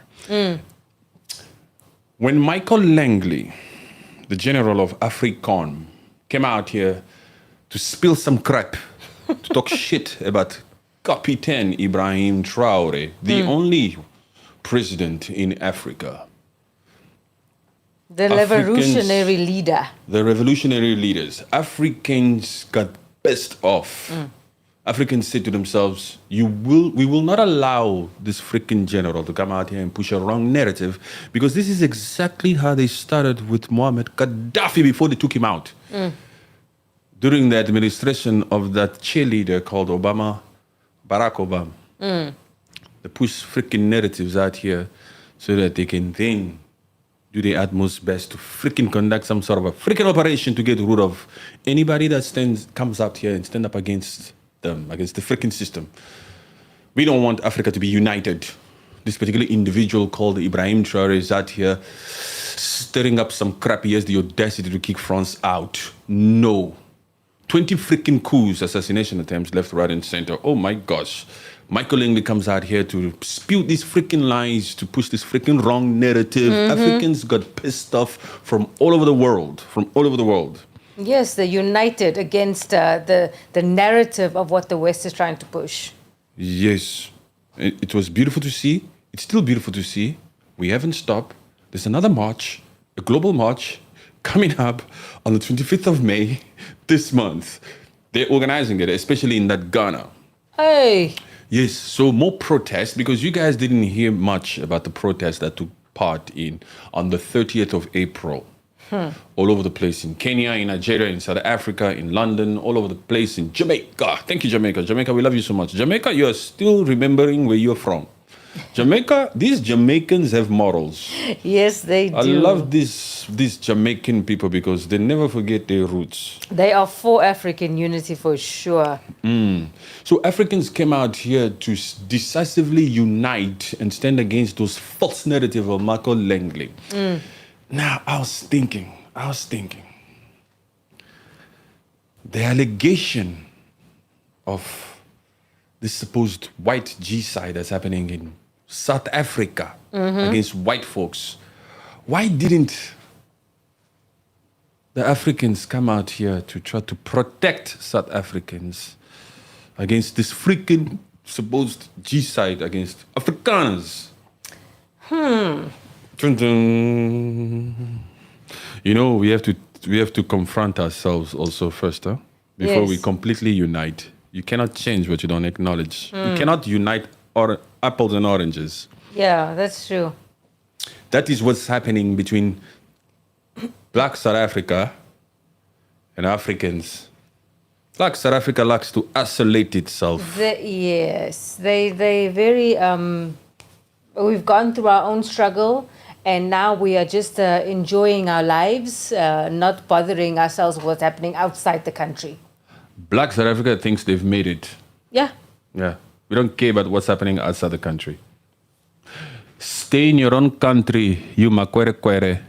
When Michael Langley, the general of Afrikaner, came out here to spill some crap, to talk shit about Kapitan Ibrahim Traore, the only president in Africa. The revolutionary leader. The revolutionary leaders. Africans got pissed off Africans said to themselves, we will not allow this freaking general to come out here and push a wrong narrative, because this is exactly how they started with Muammar Gaddafi before they took him out. During the administration of that cheerleader called Barack Obama. They push freaking narratives out here so that they can then do their utmost best to freaking conduct some sort of a freaking operation to get rid of anybody that comes out here and stand up against them, against the freaking system. We don't want Africa to be united. This particular individual called Ibrahim Traore is out here stirring up some crap. He has the audacity to kick France out. No. 20 freaking coups, assassination attempts, left, right, and center. Oh my gosh. Michael Langley comes out here to spew these freaking lies, to push this freaking wrong narrative. Africans got pissed off from all over the world, Yes, they're united against the narrative of what the West is trying to push. Yes. It was beautiful to see. It's still beautiful to see. We haven't stopped. There's another march, a global march, coming up on the 25th of May this month. They're organizing it, especially in that Ghana. Hey. Yes, so more protests, because you guys didn't hear much about the protests that took part in on the 30th of April. All over the place, in Kenya, in Nigeria, in South Africa, in London, all over the place, in Jamaica. Thank you, Jamaica. Jamaica, we love you so much. Jamaica, you are still remembering where you're from. Jamaica, these Jamaicans have morals. Yes, they do. I love these Jamaican people because they never forget their roots. They are for African unity for sure. So Africans came out here to decisively unite and stand against those false narrative of Michael Langley. Now, I was thinking, the allegation of this supposed white genocide that's happening in South Africa against white folks, why didn't the Africans come out here to try to protect South Africans against this freaking supposed genocide against Afrikaners? Dun, dun. You know, we have to confront ourselves also first, before we completely unite. You cannot change what you don't acknowledge. You cannot unite apples and oranges. Yeah, that's true. That is what's happening between Black South Africa and Africans. Black South Africa likes to isolate itself. Yes, they very. We've gone through our own struggle, and now we are just enjoying our lives, not bothering ourselves with what's happening outside the country. Black South Africa thinks they've made it. Yeah. Yeah. We don't care about what's happening outside the country. Stay in your own country, you makwere.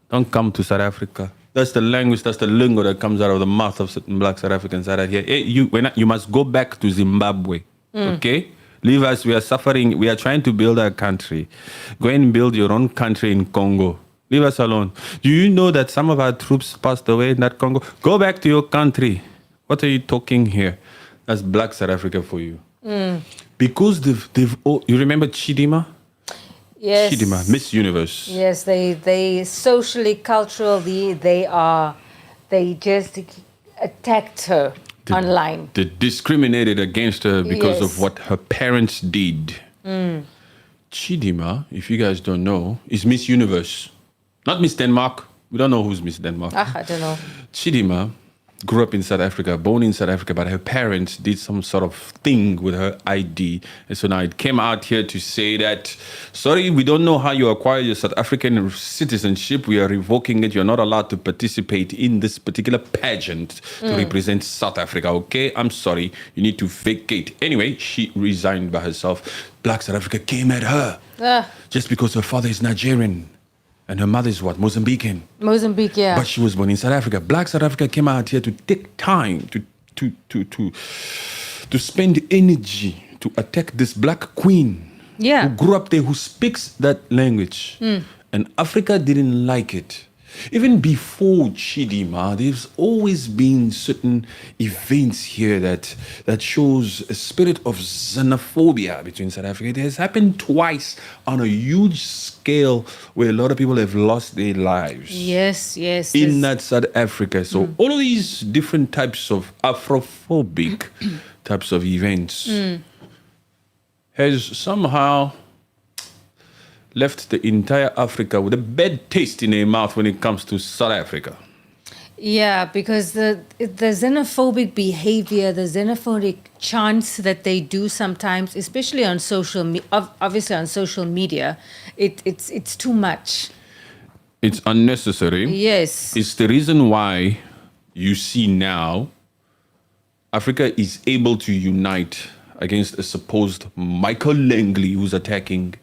Don't come to South Africa. That's the language, that's the lingo that comes out of the mouth of certain Black South Africans out here. Hey, you must go back to Zimbabwe, okay? Leave us, we are suffering, we are trying to build our country. Go and build your own country in Congo. Leave us alone. Do you know that some of our troops passed away in that Congo? Go back to your country. What are you talking here? That's Black South Africa for you. Because they've you remember Chidima? Yes. Chidima, Miss Universe. Yes, they socially, culturally, they just attacked her online. They discriminated against her because of Yes. what her parents did. Chidima, if you guys don't know, is Miss Universe. Not Miss Denmark. We don't know who's Miss Denmark. I don't know. Chidima grew up in South Africa, born in South Africa, but her parents did some sort of thing with her ID. And so now it came out here to say that, sorry, we don't know how you acquire your South African citizenship. We are revoking it. You're not allowed to participate in this particular pageant to represent South Africa, okay? I'm sorry. You need to vacate. Anyway, she resigned by herself. Black South Africa came at her just because her father is Nigerian. And her mother is what? Mozambican. Mozambique, yeah. But she was born in South Africa. Black South Africa came out here to take time to spend energy to attack this black queen Yeah. who grew up there, who speaks that language. And Africa didn't like it. Even before Chidima, there's always been certain events here that shows a spirit of xenophobia between South Africa. It has happened twice on a huge scale where a lot of people have lost their lives. Yes. In that South Africa. So all of these different types of Afrophobic types of events has somehow left the entire Africa with a bad taste in their mouth when it comes to South Africa. Yeah, because the xenophobic behavior, the xenophobic chants that they do sometimes, especially on obviously on social media, it's too much. It's unnecessary. Yes. It's the reason why you see now Africa is able to unite against a supposed Michael Langley who's attacking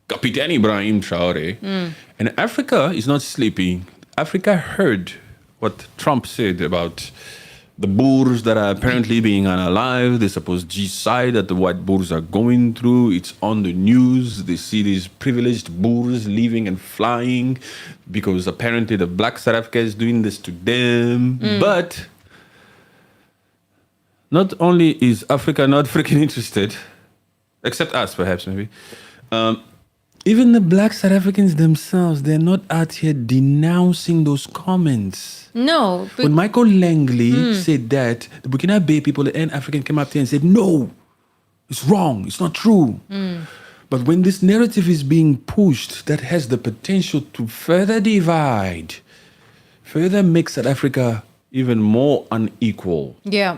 Kapitan Ibrahim Traore. And Africa is not sleeping. Africa heard what Trump said about the Boers that are apparently being unalived, the supposed genocide that the white Boers are going through. It's on the news. They see these privileged Boers leaving and flying because apparently the black South Africa is doing this to them. But not only is Africa not freaking interested, except us perhaps maybe, even the black South Africans themselves, they're not out here denouncing those comments. No. When Michael Langley said that, the Burkina Faso people and African came up there and said, no, it's wrong, it's not true. But when this narrative is being pushed, that has the potential to further divide, further make South Africa even more unequal. Yeah.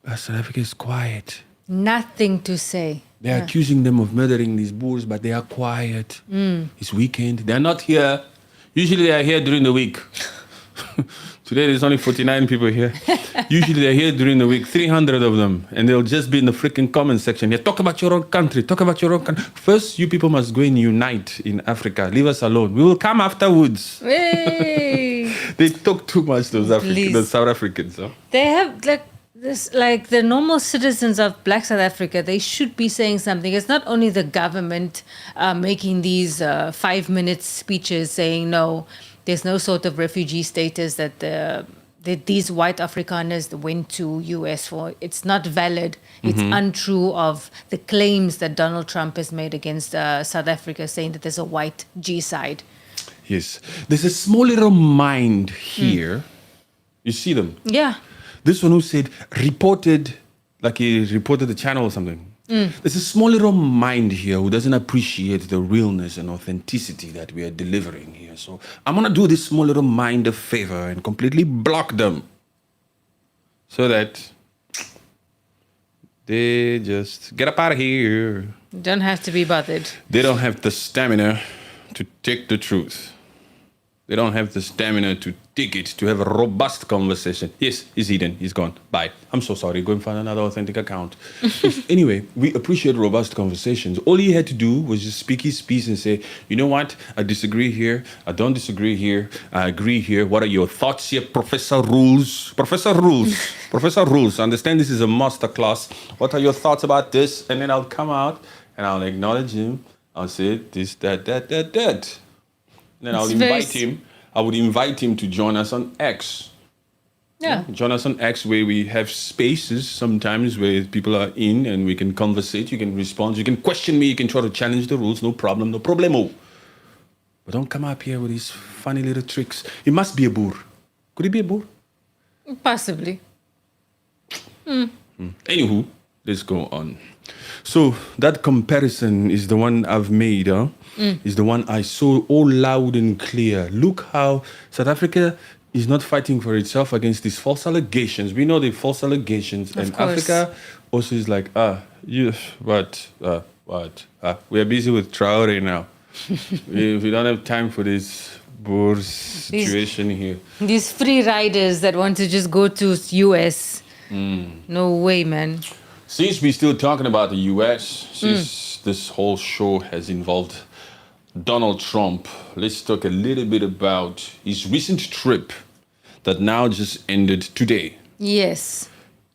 South Africa is quiet. Nothing to say. They're accusing them of murdering these Boers, but they are quiet. It's weekend. They're not here. Usually they are here during the week. Today there's only 49 people here. Usually they're here during the week, 300 of them. And they'll just be in the freaking comment section. Yeah, talk about your own country. Talk about your own country. First, you people must go and unite in Africa. Leave us alone. We will come afterwards. Hey. They talk too much, those South Africans. Huh? They have like the normal citizens of Black South Africa, they should be saying something. It's not only the government making these 5-minute speeches saying no, there's no sort of refugee status that these white Afrikaners went to US for. It's not valid. It's untrue of the claims that Donald Trump has made against South Africa, saying that there's a white G-side. Yes. There's a small little mind here. You see them? Yeah. This one who said, like he reported the channel or something. There's a small little mind here who doesn't appreciate the realness and authenticity that we are delivering here. So I'm going to do this small little mind a favor and completely block them so that they just get up out of here. Don't have to be bothered. They don't have the stamina to take the truth. They don't have the stamina to take it, to have a robust conversation. Yes, he's hidden. He's gone. Bye. I'm so sorry. Go and find another authentic account. Anyway, we appreciate robust conversations. All he had to do was just speak his piece and say, you know what? I disagree here. I don't disagree here. I agree here. What are your thoughts here, Professor Rules? Professor Rules. Professor Rules. I understand this is a master class. What are your thoughts about this? And then I'll come out and I'll acknowledge him. I'll say this, that. Then I'll invite him. I would invite him to join us on X. Yeah. Join us on X, where we have spaces sometimes where people are in and we can conversate. You can respond. You can question me. You can try to challenge the rules. No problem. No problemo. But don't come up here with these funny little tricks. He must be a Boer. Could he be a Boer? Possibly. Anywho, let's go on. So that comparison is the one I've made, is the one I saw all loud and clear. Look how South Africa is not fighting for itself against these false allegations. We know the false allegations. Of and course. Africa also is like, we are busy with Traore now. we don't have time for this Boer situation here. These free riders that want to just go to US. No way, man. Since we're still talking about the US, since this whole show has involved Donald Trump, let's talk a little bit about his recent trip that now just ended today. Yes.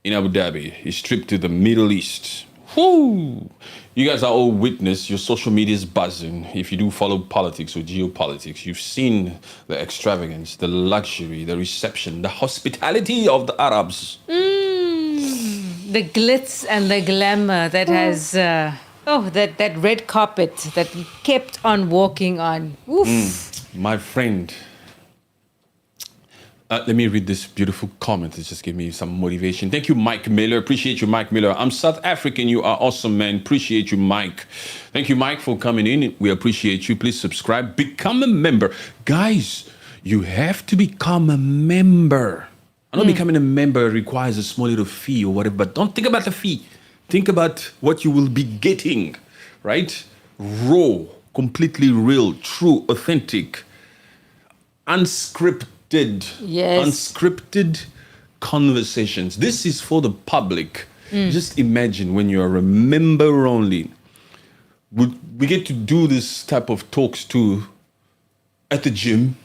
In Abu Dhabi, his trip to the Middle East. Whoo! You guys are all witness, your social media is buzzing. If you do follow politics or geopolitics, you've seen the extravagance, the luxury, the reception, the hospitality of the Arabs. The glitz and the glamour that has, that red carpet that he kept on walking on. Oof. My friend, Let me read this beautiful comment. It just gave me some motivation. Thank you, Mike Miller. Appreciate you, Mike Miller. I'm South African. You are awesome, man. Appreciate you, Mike. Thank you, Mike, for coming in. We appreciate you. Please subscribe. Become a member. Guys, you have to become a member. I know becoming a member requires a small little fee or whatever, but don't think about the fee. Think about what you will be getting, right? Raw, completely real, true, authentic, unscripted. Yes. Unscripted conversations. This is for the public. Just imagine when you are a member only. We get to do this type of talks too at the gym,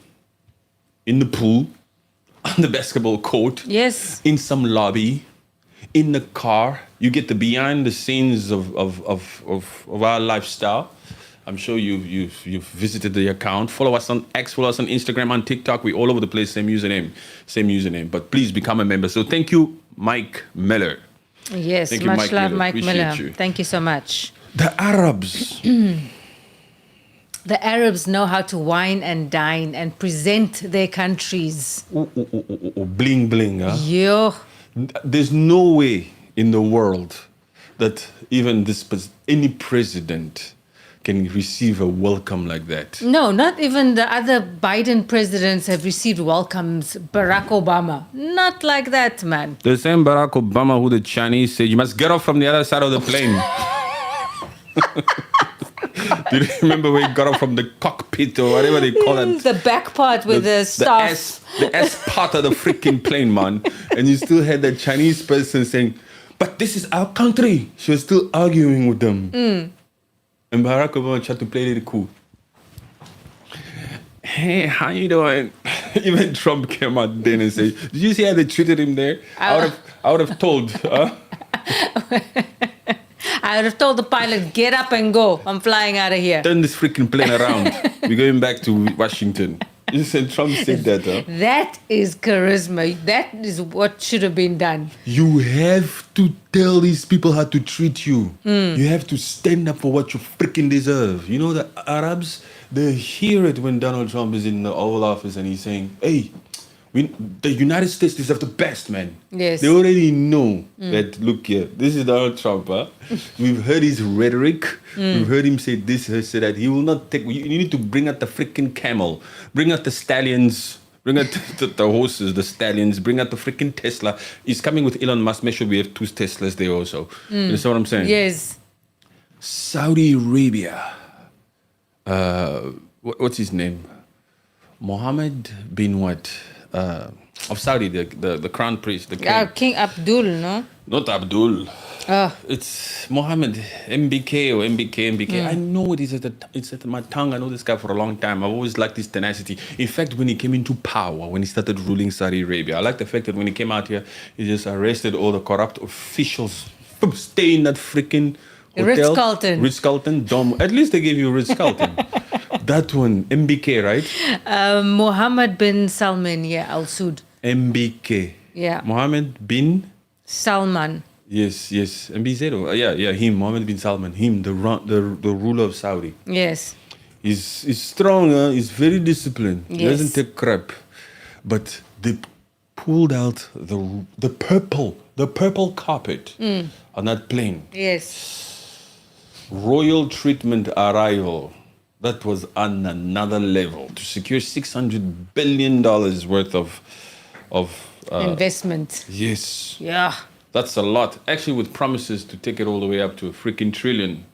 in the pool, on the basketball court, Yes. in some lobby, in the car. You get the behind the scenes of our lifestyle. I'm sure you've visited the account. Follow us on X, follow us on Instagram, on TikTok. We're all over the place, same username. But please become a member. So thank you, Mike Miller. Yes, Thank you, much Mike love, Miller. Mike Appreciate Miller. you. Thank you so much. The Arabs. The Arabs know how to wine and dine and present their countries. Bling bling, huh? Yo. There's no way in the world that even any president can receive a welcome like that. No, not even the other Biden presidents have received welcomes. Barack Obama. Not like that, man. The same Barack Obama who the Chinese said, you must get off from the other side of the plane. Do you remember when he got off from the cockpit or whatever they call it? The back part with the staff. The S part of the freaking plane, man. And you still had that Chinese person saying, but this is our country. She was still arguing with them. And Barack Obama tried to play a little cool. Hey, how you doing? Even Trump came out then and said, did you see how they treated him there? I would have told. I would have told the pilot, get up and go. I'm flying out of here. Turn this freaking plane around. We're going back to Washington. You said Trump said that, huh? That is charisma. That is what should have been done. You have to tell these people how to treat you. You have to stand up for what you freaking deserve. You know, the Arabs, they hear it when Donald Trump is in the Oval Office and he's saying, hey, the United States deserve the best, man. Yes. They already know that, look here, this is Donald Trump. Huh? We've heard his rhetoric. We've heard him say this, say that. He will not take, you need to bring out the freaking camel. Bring out the stallions. Bring out the horses, the stallions. Bring out the freaking Tesla. He's coming with Elon Musk. Make sure we have 2 Teslas there also. You understand what I'm saying? Yes. Saudi Arabia. What's his name? Mohammed bin what? Of Saudi, the crown priest, the king. King Abdul, no? Not Abdul. It's Mohammed, MBK or MBK. I know it's at my tongue. I know this guy for a long time. I've always liked his tenacity. In fact, when he came into power, when he started ruling Saudi Arabia, I like the fact that when he came out here, he just arrested all the corrupt officials. Stay in that freaking hotel. Ritz-Carlton. Dome. At least they gave you Ritz-Carlton. That one, MBK, right? Mohammed bin Salman, Al Saud. MBK. Yeah. Mohammed bin Salman. Yes. MBZ. Yeah, him, Mohammed bin Salman. Him, the ruler of Saudi. Yes. He's strong, he's very disciplined. He doesn't take crap. But they pulled out the purple carpet on that plane. Yes. Royal treatment arrival. That was on another level to secure $600 billion worth of investment. Yes. Yeah. That's a lot. Actually, with promises to take it all the way up to a freaking trillion.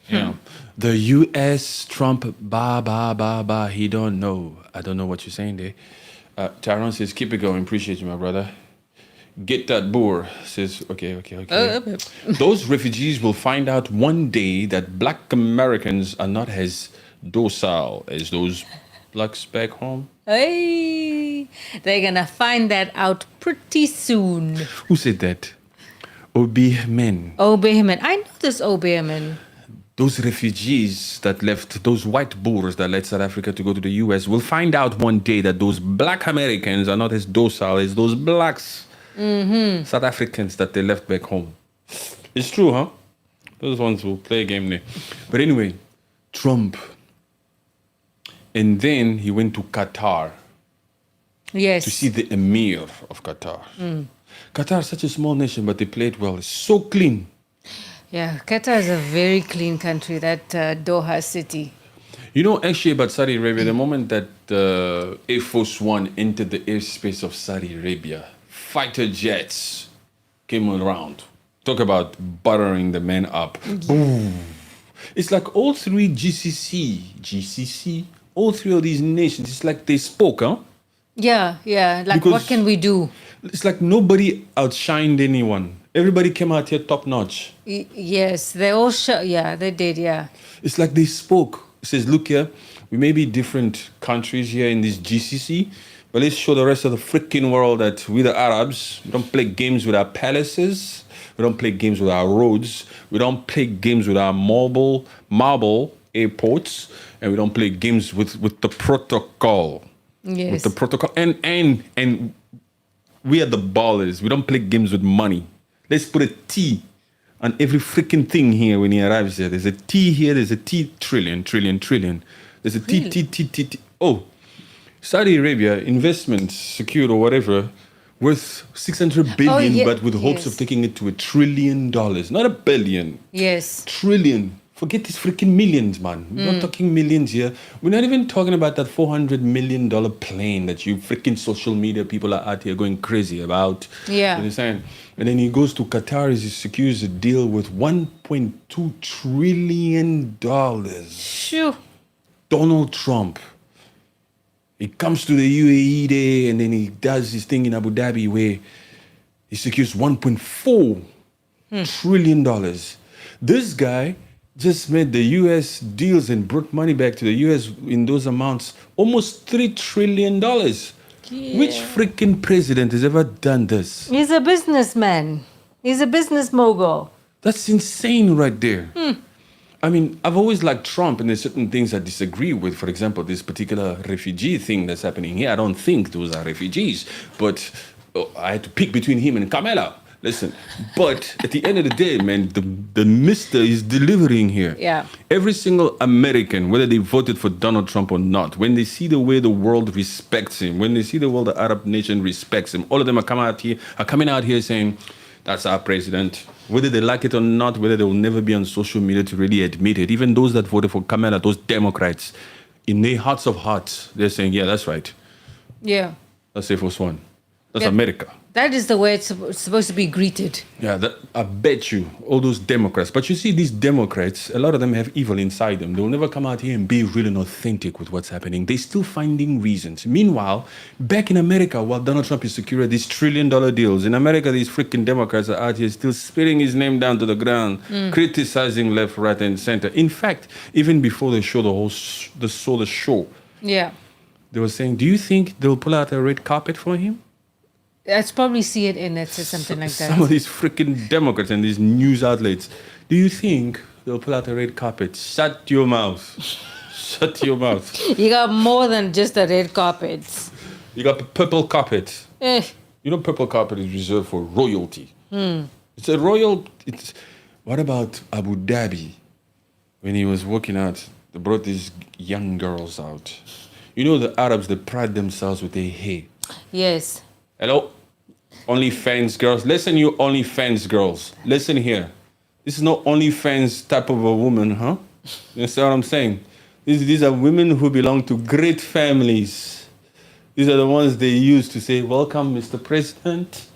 Yeah. The U.S. Trump, he don't know. I don't know what you're saying there. Tyrone says, keep it going. Appreciate you, my brother. Get that boer says, okay. Those refugees will find out one day that black Americans are not as docile as those blacks back home. Hey, they're going to find that out pretty soon. Who said that? Obehmen. I know this Obehmen. Those refugees that left, those white Boers that left South Africa to go to the U.S. will find out one day that those black Americans are not as docile as those blacks. South Africans that they left back home. It's true, huh? Those ones will play a game there. But anyway, Trump. And then he went to Qatar. Yes. to see the emir of Qatar. Qatar is such a small nation, but they played well. It's so clean. Yeah, Qatar is a very clean country, that Doha city. You know, actually, about Saudi Arabia, the moment that Air Force One entered the airspace of Saudi Arabia, fighter jets came around. Talk about buttering the men up. Boom. It's like all three GCC, all three of these nations, it's like they spoke, huh? Yeah, yeah. Like, what Because- can we do? It's like nobody outshined anyone. Everybody came out here top notch. Yes, they all yeah, they did, yeah. It's like they spoke. It says, look here, we may be different countries here in this GCC, but let's show the rest of the freaking world that we the Arabs, we don't play games with our palaces, we don't play games with our roads, we don't play games with our marble airports, and we don't play games with the protocol. Yes. With the protocol. And we are the ballers. We don't play games with money. Let's put a T on every freaking thing here when he arrives here. There's a T here, there's a T trillion. There's a T, Really? T. Oh, Saudi Arabia, investment secured or whatever, worth 600 billion, yeah, but with hopes yes. of taking it to $1 trillion. Not a billion. Yes. Trillion. Forget these freaking millions, man. We're not talking millions here. We're not even talking about that $400 million plane that you freaking social media people are out here going crazy about. Yeah. You understand? And then he goes to Qatar, he secures a deal with $1.2 trillion. Shoo. Donald Trump. He comes to the UAE there and then he does his thing in Abu Dhabi where he secures $1.4 trillion. This guy just made the US deals and brought money back to the US in those amounts, almost $3 trillion. Which freaking president has ever done this? He's a businessman. He's a business mogul. That's insane right there. I mean, I've always liked Trump, and there's certain things I disagree with. For example, this particular refugee thing that's happening here. I don't think those are refugees, but I had to pick between him and Kamala. Listen, but at the end of the day, man, the mister is delivering here. Yeah. Every single American, whether they voted for Donald Trump or not, when they see the way the world respects him, when they see the way the Arab nation respects him, all of them are coming out here saying, that's our president. Whether they like it or not, whether they will never be on social media to really admit it. Even those that voted for Kamala, those Democrats, in their hearts of hearts, they're saying, yeah, that's right. Yeah. That's Air Force One. That's Yeah. America. That is the way it's supposed to be greeted. Yeah, I bet you, all those Democrats. But you see, these Democrats, a lot of them have evil inside them. They'll never come out here and be real and authentic with what's happening. They're still finding reasons. Meanwhile, back in America, while Donald Trump is securing these $1 trillion deals, in America, these freaking Democrats are out here still spitting his name down to the ground, criticizing left, right, and center. In fact, even before they show the show, Yeah. they were saying, do you think they'll pull out a red carpet for him? That's probably CNN that said something like that. Some of these freaking Democrats and these news outlets, do you think they'll pull out a red carpet? Shut your mouth. Shut your mouth. You got more than just the red carpets. You got purple carpet. Eh. You know, purple carpet is reserved for royalty. It's a what about Abu Dhabi? When he was working out, they brought these young girls out. You know, the Arabs, they pride themselves with their hair. Yes. Hello? OnlyFans girls. Listen, you OnlyFans girls. Listen here. This is not OnlyFans type of a woman, huh? You understand what I'm saying? These are women who belong to great families. These are the ones they use to say, welcome, Mr. President.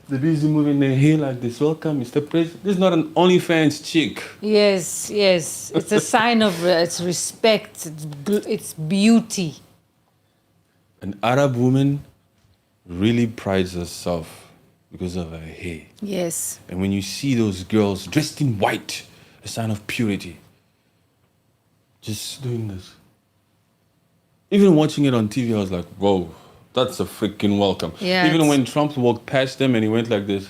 They're busy moving their hair like this. Welcome, Mr. President. This is not an OnlyFans chick. Yes, yes. It's a sign of its respect, its beauty. An Arab woman really prides herself because of her hair. Yes. And when you see those girls dressed in white, a sign of purity, just doing this. Even watching it on TV, I was like, whoa, that's a freaking welcome. Yeah, Even it's- when Trump walked past them and he went like this,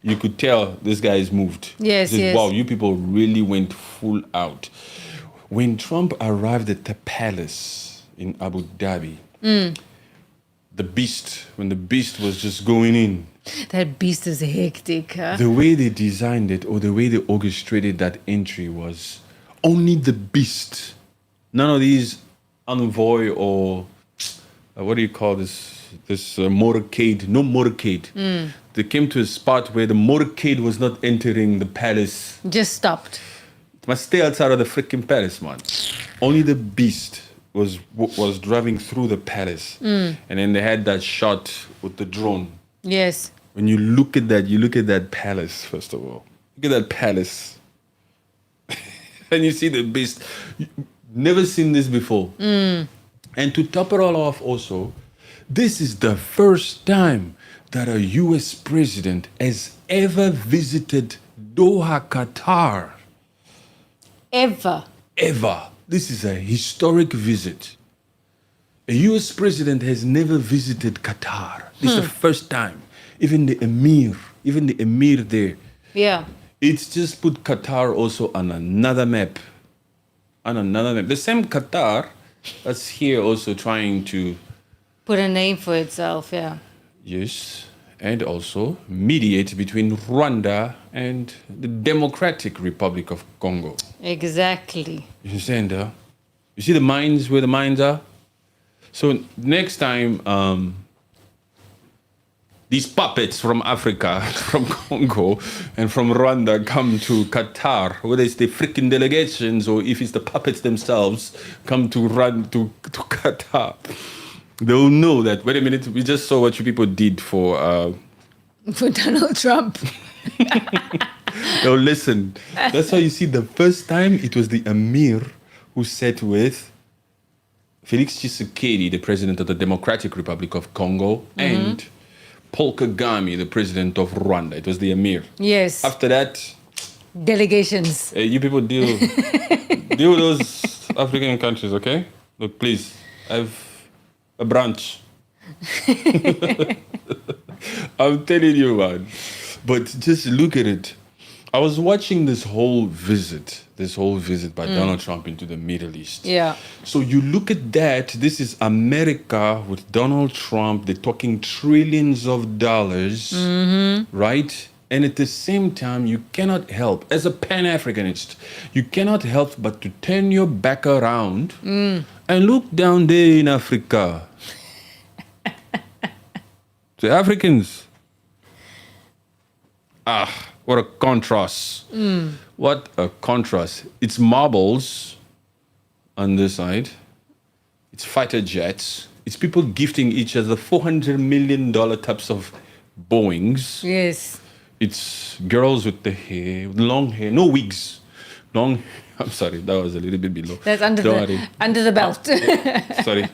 you could tell this guy is moved. Yes, He says, yes. wow, you people really went full out. When Trump arrived at the palace in Abu Dhabi, when the beast was just going in, That beast is hectic, huh? the way they designed it or the way they orchestrated that entry was only the beast. None of these envoy or what do you call this motorcade? No motorcade. They came to a spot where the motorcade was not entering the palace. Just stopped. It must stay outside of the freaking palace, man. Only the beast was driving through the palace. And then they had that shot with the drone. Yes. When you look at that palace, first of all. Look at that palace. And you see the beast. Never seen this before. And to top it all off also, this is the first time that a US president has ever visited Doha, Qatar. Ever. This is a historic visit. A US president has never visited Qatar. This is the first time. Even the emir there. Yeah. It's just put Qatar also on another map. The same Qatar that's here also trying to Put a name for itself, yeah. yes, and also mediate between Rwanda and the Democratic Republic of Congo. Exactly. You understand? You see the mines where the mines are? So next time these puppets from Africa, from Congo, and from Rwanda come to Qatar, whether it's the freaking delegations or if it's the puppets themselves, come to run to Qatar, they'll know that, wait a minute, we just saw what you people did for Donald Trump. they'll listen. That's why you see the first time it was the Emir who sat with Felix Tshisekedi, the president of the Democratic Republic of Congo, and Paul Kagame, the president of Rwanda. It was the Emir. Yes. After that, Delegations. you people deal with those African countries, okay? Look, please, I have a branch. I'm telling you, man. But just look at it. I was watching this whole visit by Donald Trump into the Middle East. Yeah. So you look at that, this is America with Donald Trump, they're talking trillions of dollars, right? And at the same time, you cannot help, as a Pan-Africanist, you cannot help but to turn your back around and look down there in Africa. The Africans. What a contrast. What a contrast. It's marbles on this side. It's fighter jets. It's people gifting each other $400 million types of Boeings. Yes. It's girls with the hair, with long hair, no wigs. I'm sorry, that was a little bit below. That's under the belt. Sorry.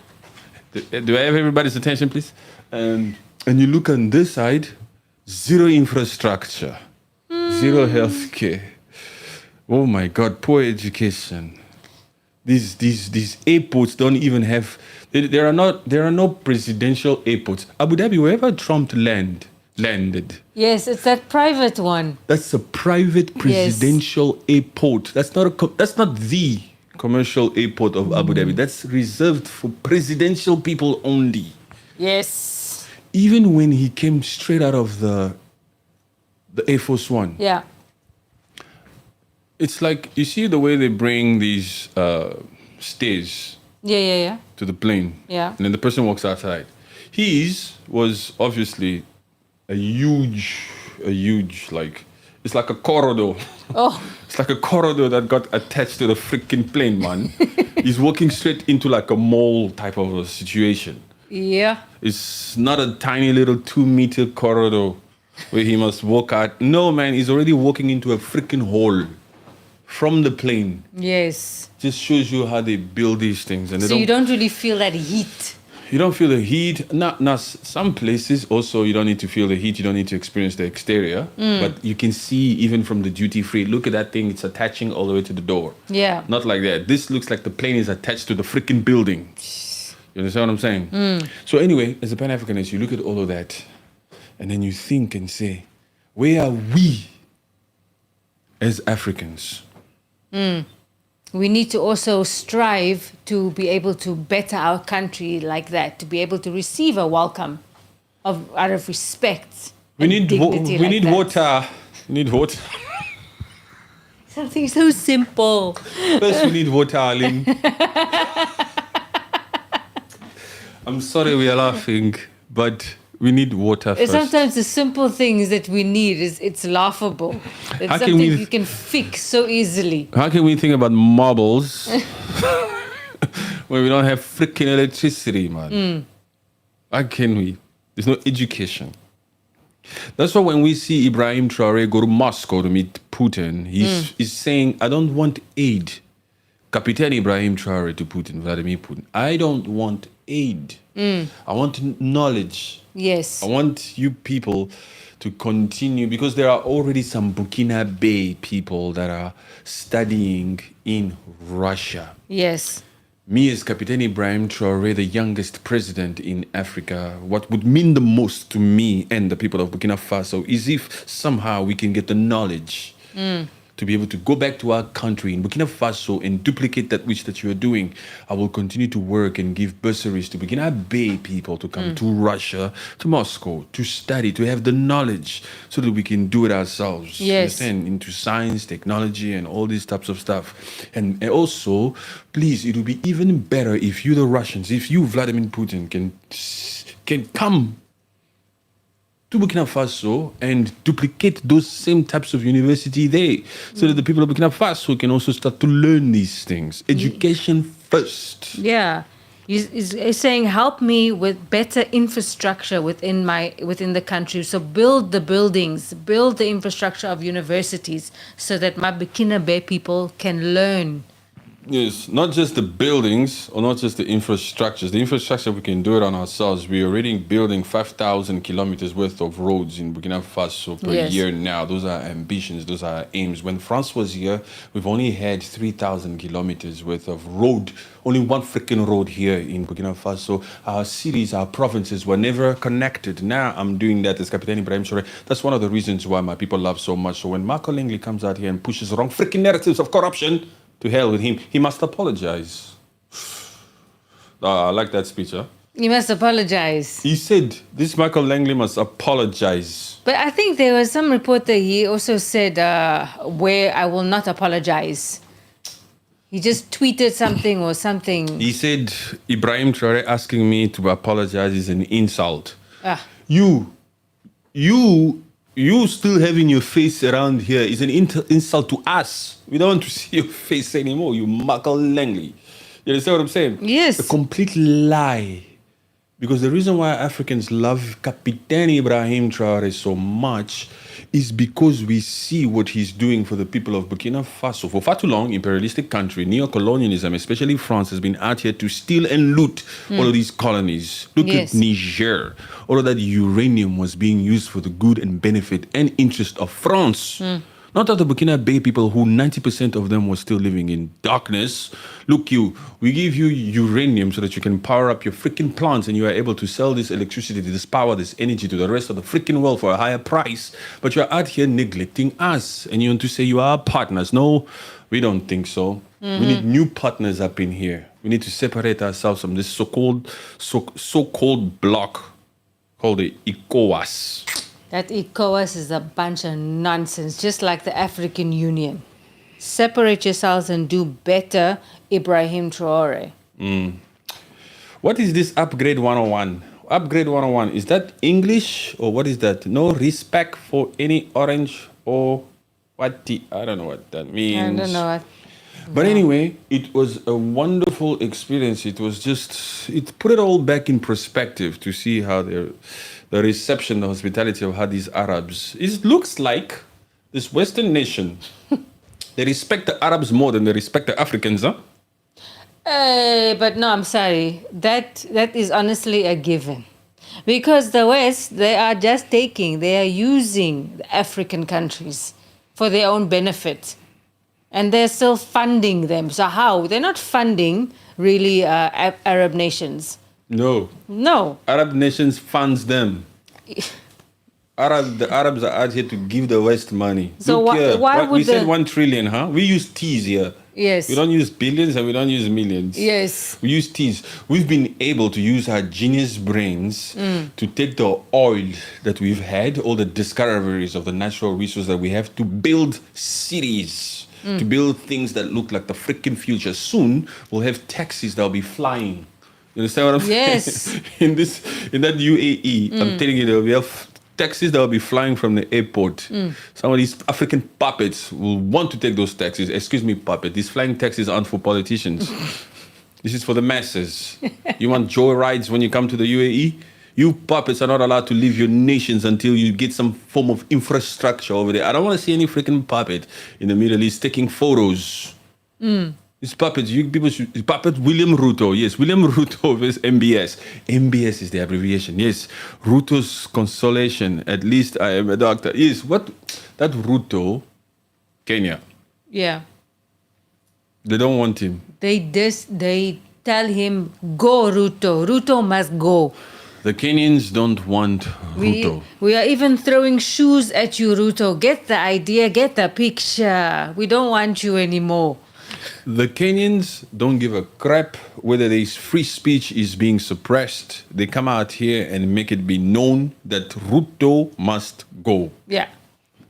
Do I have everybody's attention, please? And you look on this side, zero infrastructure, zero healthcare. Oh my God, poor education. These airports don't even have. There are no presidential airports. Abu Dhabi, wherever Trump landed. Yes, it's that private one. That's a private presidential airport. That's not the commercial airport of Abu Dhabi. That's reserved for presidential people only. Yes. Even when he came straight out of the Air Force One. Yeah. It's like, you see the way they bring these stairs Yeah. to the plane. Yeah. And then the person walks outside. His was obviously a huge, like, it's like a corridor. Oh. It's like a corridor that got attached to the freaking plane, man. He's walking straight into like a mall type of a situation. Yeah. It's not a tiny little 2-meter corridor where he must walk out. No, man, he's already walking into a freaking hole from the plane. Yes. Just shows you how they build these things. And So you don't really feel that heat. You don't feel the heat. Now, some places also you don't need to feel the heat. You don't need to experience the exterior. But you can see even from the duty free. Look at that thing. It's attaching all the way to the door. Yeah. Not like that. This looks like the plane is attached to the freaking building. You understand what I'm saying? So anyway, as a Pan-Africanist, you look at all of that and then you think and say, where are we as Africans? We need to also strive to be able to better our country like that, to be able to receive a welcome out of respect. We need dignity like that. water. We need water. Something so simple. First, we need water, Aline. I'm sorry we are laughing, but we need water first. Sometimes the simple things that we need it's laughable. It's How can something we- you can fix so easily. How can we think about marbles when we don't have freaking electricity, man? How can we? There's no education. That's why when we see Ibrahim Traore go to Moscow to meet Putin, he's saying, I don't want aid. Captain Ibrahim Traore to Putin, Vladimir Putin. I don't want aid. I want knowledge. Yes. I want you people to continue, because there are already some Burkinabe people that are studying in Russia. Yes. Me as Captain Ibrahim Traore, the youngest president in Africa, what would mean the most to me and the people of Burkina Faso is if somehow we can get the knowledge to be able to go back to our country in Burkina Faso and duplicate that which that you are doing. I will continue to work and give bursaries to Burkinabe people to come to Russia, to Moscow, to study, to have the knowledge so that we can do it ourselves. Yes. Understand? Into science, technology, and all these types of stuff. And also, please, it will be even better if you, the Russians, if you, Vladimir Putin, can come to Burkina Faso and duplicate those same types of university there, so that the people of Burkina Faso can also start to learn these things. Education first. Yeah. He's saying, help me with better infrastructure within the country. So build the buildings, build the infrastructure of universities so that my Burkinabe people can learn. Yes, not just the buildings or not just the infrastructures. The infrastructure, we can do it on ourselves. We're already building 5,000 kilometers worth of roads in Burkina Faso per Yes. year now. Those are ambitions, those are aims. When France was here, we've only had 3,000 kilometers worth of road. Only one freaking road here in Burkina Faso. Our cities, our provinces were never connected. Now I'm doing that as Captain Ibrahim Traore. That's one of the reasons why my people love so much. So when Marco Langley comes out here and pushes wrong freaking narratives of corruption, to hell with him. He must apologize. I like that speech, huh? You must apologize. He said, this Michael Langley must apologize. But I think there was some report that he also said, where I will not apologize. He just tweeted something or something. He said, Ibrahim Traore asking me to apologize is an insult. Ah. You still having your face around here is an insult to us. We don't want to see your face anymore, you Michael Langley. You understand what I'm saying? Yes. A complete lie. Because the reason why Africans love Captain Ibrahim Traore so much is because we see what he's doing for the people of Burkina Faso. For far too long, imperialistic country, neo-colonialism, especially France, has been out here to steal and loot all of these colonies. Look Yes. at Niger. All of that uranium was being used for the good and benefit and interest of France. Not of the Burkina Bay people, who 90% of them were still living in darkness. Look, we give you uranium so that you can power up your freaking plants and you are able to sell this electricity, this power, this energy to the rest of the freaking world for a higher price. But you're out here neglecting us and you want to say you are our partners. No, we don't think so. We need new partners up in here. We need to separate ourselves from this so-called bloc called the ECOWAS. That ECOWAS is a bunch of nonsense, just like the African Union. Separate yourselves and do better, Ibrahim Traore. What is this Upgrade 101? Upgrade 101, is that English or what is that? No respect for any orange or what? I don't know what that means. I don't know what. But anyway, it was a wonderful experience. It was just, it put it all back in perspective to see how the reception, the hospitality of how these Arabs, it looks like this Western nation, they respect the Arabs more than they respect the Africans, huh? But no, I'm sorry. That is honestly a given. Because the West, they are just they are using the African countries for their own benefit. And they're still funding them. So how? They're not funding really Arab nations. No. No. Arab nations funds them. The Arabs are out here to give the West money. So Look here. why would we said the- 1 trillion, huh? We use T's here. Yes. We don't use billions and we don't use millions. Yes. We use T's. We've been able to use our genius brains to take the oil that we've had, all the discoveries of the natural resources that we have, to build cities, to build things that look like the freaking future. Soon, we'll have taxis that'll be flying You understand what I'm Yes. saying? In that UAE, I'm telling you, there will be taxis that will be flying from the airport. Some of these African puppets will want to take those taxis. Excuse me, puppet. These flying taxis aren't for politicians. This is for the masses. You want joy rides when you come to the UAE? You puppets are not allowed to leave your nations until you get some form of infrastructure over there. I don't want to see any freaking puppet in the Middle East taking photos. It's puppets. You people should. It's puppet William Ruto. Yes, William Ruto is MBS. MBS is the abbreviation. Yes, Ruto's consolation. At least I am a doctor. Yes, what that Ruto, Kenya. Yeah. They don't want him. They tell him, go, Ruto. Ruto must go. The Kenyans don't want Ruto. We are even throwing shoes at you, Ruto. Get the idea, get the picture. We don't want you anymore. The Kenyans don't give a crap whether this free speech is being suppressed. They come out here and make it be known that Ruto must go. Yeah.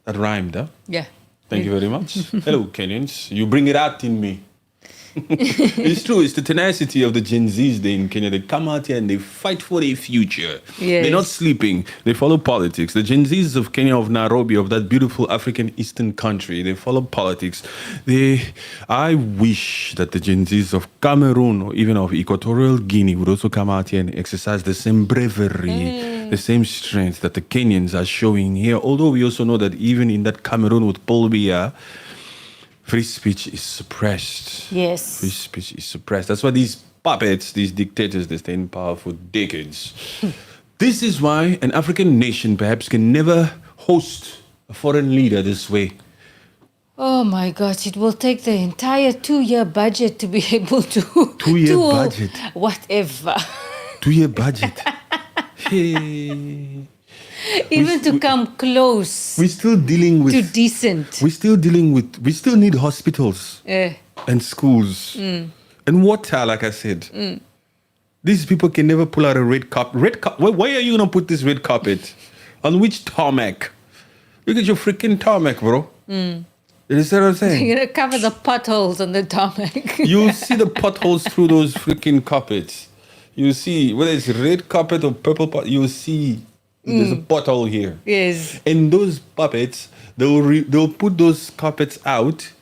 That rhymed, huh? Yeah. Thank you very much. Hello, Kenyans. You bring it out in me. It's true. It's the tenacity of the Gen Zs there in Kenya. They come out here and they fight for their future. Yes. They're not sleeping. They follow politics. The Gen Zs of Kenya, of Nairobi, of that beautiful African Eastern country, they follow politics. I wish that the Gen Zs of Cameroon or even of Equatorial Guinea would also come out here and exercise the same bravery, the same strength that the Kenyans are showing here. Although we also know that even in that Cameroon with Paul Biya, free speech is suppressed. Yes. Free speech is suppressed. That's why these puppets, these dictators, they stay in power for decades. This is why an African nation perhaps can never host a foreign leader this way. Oh my gosh, it will take the entire 2-year budget to be able to 2-year do budget. Whatever. 2-year budget. Hey. Even to come close We're still dealing with. to decent. We still need hospitals and schools and water, like I said. These people can never pull out a red carpet. Why are you going to put this red carpet? On which tarmac? Look at your freaking tarmac, bro. You understand what I'm saying? You're going to cover the potholes on the tarmac. You'll see the potholes through those freaking carpets. You'll see, whether it's red carpet or purple carpet, you'll see there's a pothole here. Yes. And those puppets, they'll put those carpets out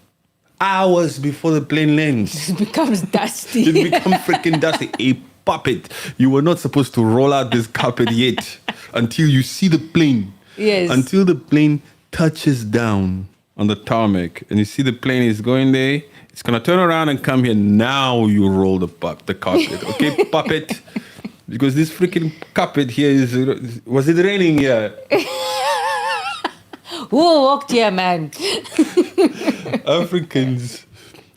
hours before the plane lands. It becomes dusty. It becomes freaking dusty. A puppet. You were not supposed to roll out this carpet yet until you see the plane. Yes. Until the plane touches down on the tarmac and you see the plane is going there. It's going to turn around and come here. Now you roll the carpet. Okay, puppet? Because this freaking carpet here is... Was it raining here? Who walked here, man? Africans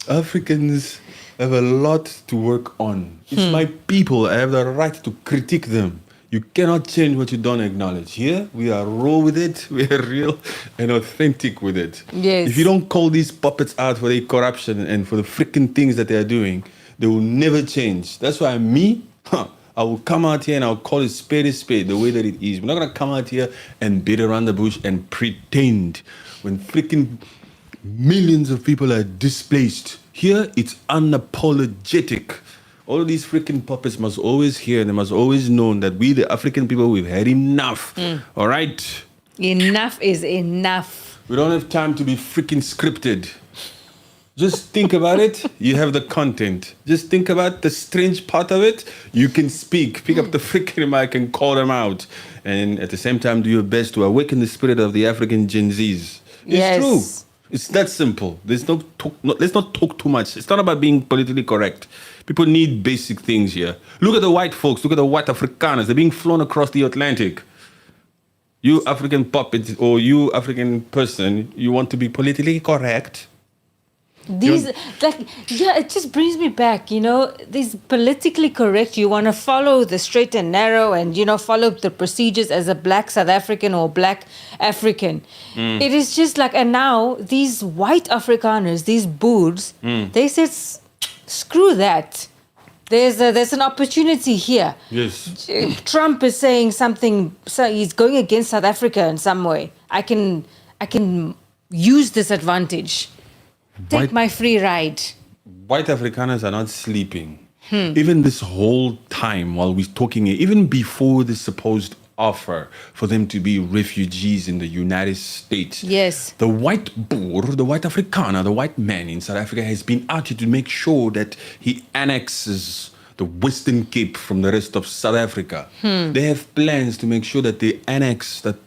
have a lot to work on. It's my people. I have the right to critique them. You cannot change what you don't acknowledge. Here, we are raw with it. We are real and authentic with it. Yes. If you don't call these puppets out for their corruption and for the freaking things that they are doing, they will never change. That's why I will come out here and I'll call it spade the way that it is. We're not going to come out here and beat around the bush and pretend when freaking millions of people are displaced. Here, it's unapologetic. All of these freaking puppets must always hear, they must always know that we, the African people, we've had enough. All right? Enough is enough. We don't have time to be freaking scripted. Just think about it. You have the content. Just think about the strange part of it. You can speak. Pick up the freaking mic and call them out. And at the same time, do your best to awaken the spirit of the African Gen Zs. It's true. It's that simple. Let's not talk too much. It's not about being politically correct. People need basic things here. Look at the white folks. Look at the white Afrikaners. They're being flown across the Atlantic. You African puppet or you African person, you want to be politically correct. It just brings me back, these politically correct, you want to follow the straight and narrow and, follow the procedures as a black South African or black African. It is just like, and now these white Afrikaners, these boors, they said, screw that. There's an opportunity here. Yes. Trump is saying something, so he's going against South Africa in some way. I can use this advantage. Take my free ride. White Afrikaners are not sleeping. Even this whole time while we're talking, even before the supposed offer for them to be refugees in the United States. Yes. The white Boer, the white Afrikaner, the white man in South Africa has been out here to make sure that he annexes the Western Cape from the rest of South Africa. They have plans to make sure that they annex, that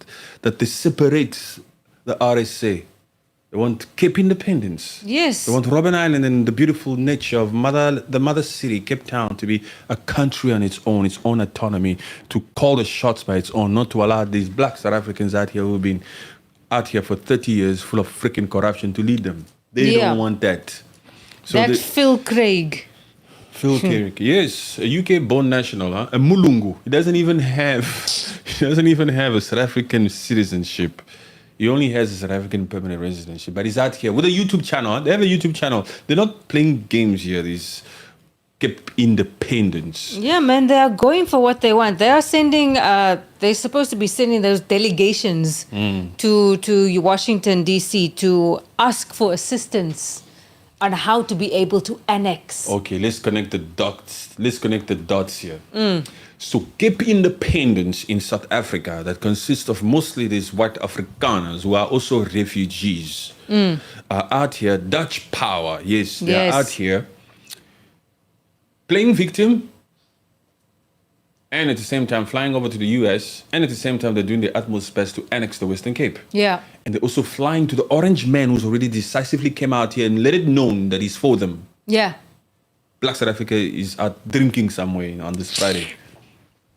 they separate the RSA. They want Cape independence. Yes. They want Robben Island and the beautiful nature of the mother city, Cape Town, to be a country on its own autonomy, to call the shots by its own, not to allow these black South Africans out here who've been out here for 30 years full of freaking corruption to lead them. They don't want that. So that Phil Craig. Phil Craig, yes, a UK-born national, a Mulungu. He doesn't even have a South African citizenship. He only has a South African permanent residency, but he's out here with a YouTube channel. They have a YouTube channel. They're not playing games here. These kept independence. Yeah, man, they are going for what they want. They are sending. They're supposed to be sending those delegations to Washington D.C. to ask for assistance on how to be able to annex. Okay, let's connect the dots. Let's connect the dots here. So Cape independence in South Africa that consists of mostly these white Afrikaners who are also refugees are out here. Dutch power, yes, they're out here playing victim and at the same time flying over to the US, and at the same time they're doing their utmost best to annex the Western Cape. Yeah. And they're also flying to the orange man who's already decisively came out here and let it known that he's for them. Yeah. Black South Africa is out drinking somewhere on this Friday.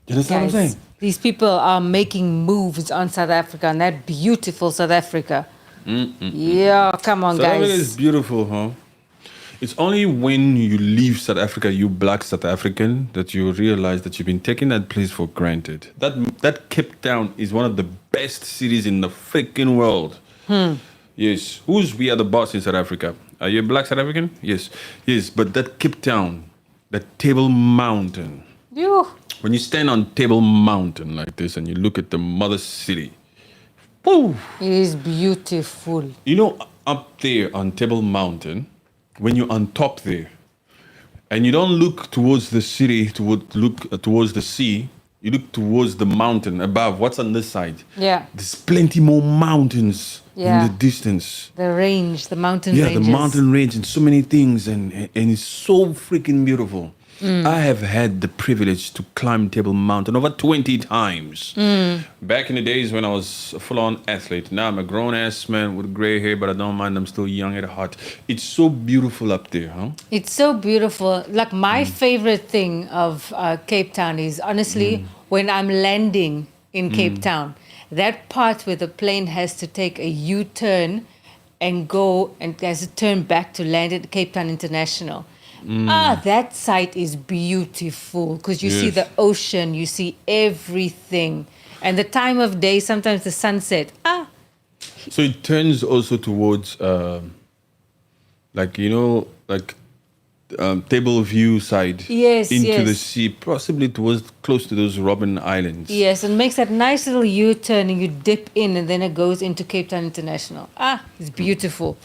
You understand what I'm saying? These people are making moves on South Africa, and that beautiful South Africa. Yeah, come on, South guys. Africa is beautiful, huh? It's only when you leave South Africa, you black South African, that you realize that you've been taking that place for granted. That Cape Town is one of the best cities in the freaking world. Yes. We are the boss in South Africa? Are you a black South African? Yes. Yes, but that Cape Town, that Table Mountain. You. When you stand on Table Mountain like this and you look at the mother city, woo! It is beautiful. You know, up there on Table Mountain, when you're on top there, and you don't look towards the city, look towards the sea, you look towards the mountain above. What's on this side? Yeah. There's plenty more mountains Yeah. in the distance. The range, the mountain ranges. Yeah, the mountain range and so many things, and it's so freaking beautiful. I have had the privilege to climb Table Mountain over 20 times. Back in the days when I was a full-on athlete. Now I'm a grown-ass man with gray hair, but I don't mind. I'm still young at heart. It's so beautiful up there, huh? It's so beautiful. Like my favorite thing of Cape Town is honestly when I'm landing in Cape Town, that part where the plane has to take a U-turn and go and has to turn back to land at Cape Town International. That site is beautiful because you see the ocean, you see everything. And the time of day, sometimes the sunset. So it turns also towards, Table View side. Yes, into the yes. sea, possibly towards close to those Robben Islands. Yes, and makes that nice little U-turn and you dip in and then it goes into Cape Town International. It's beautiful.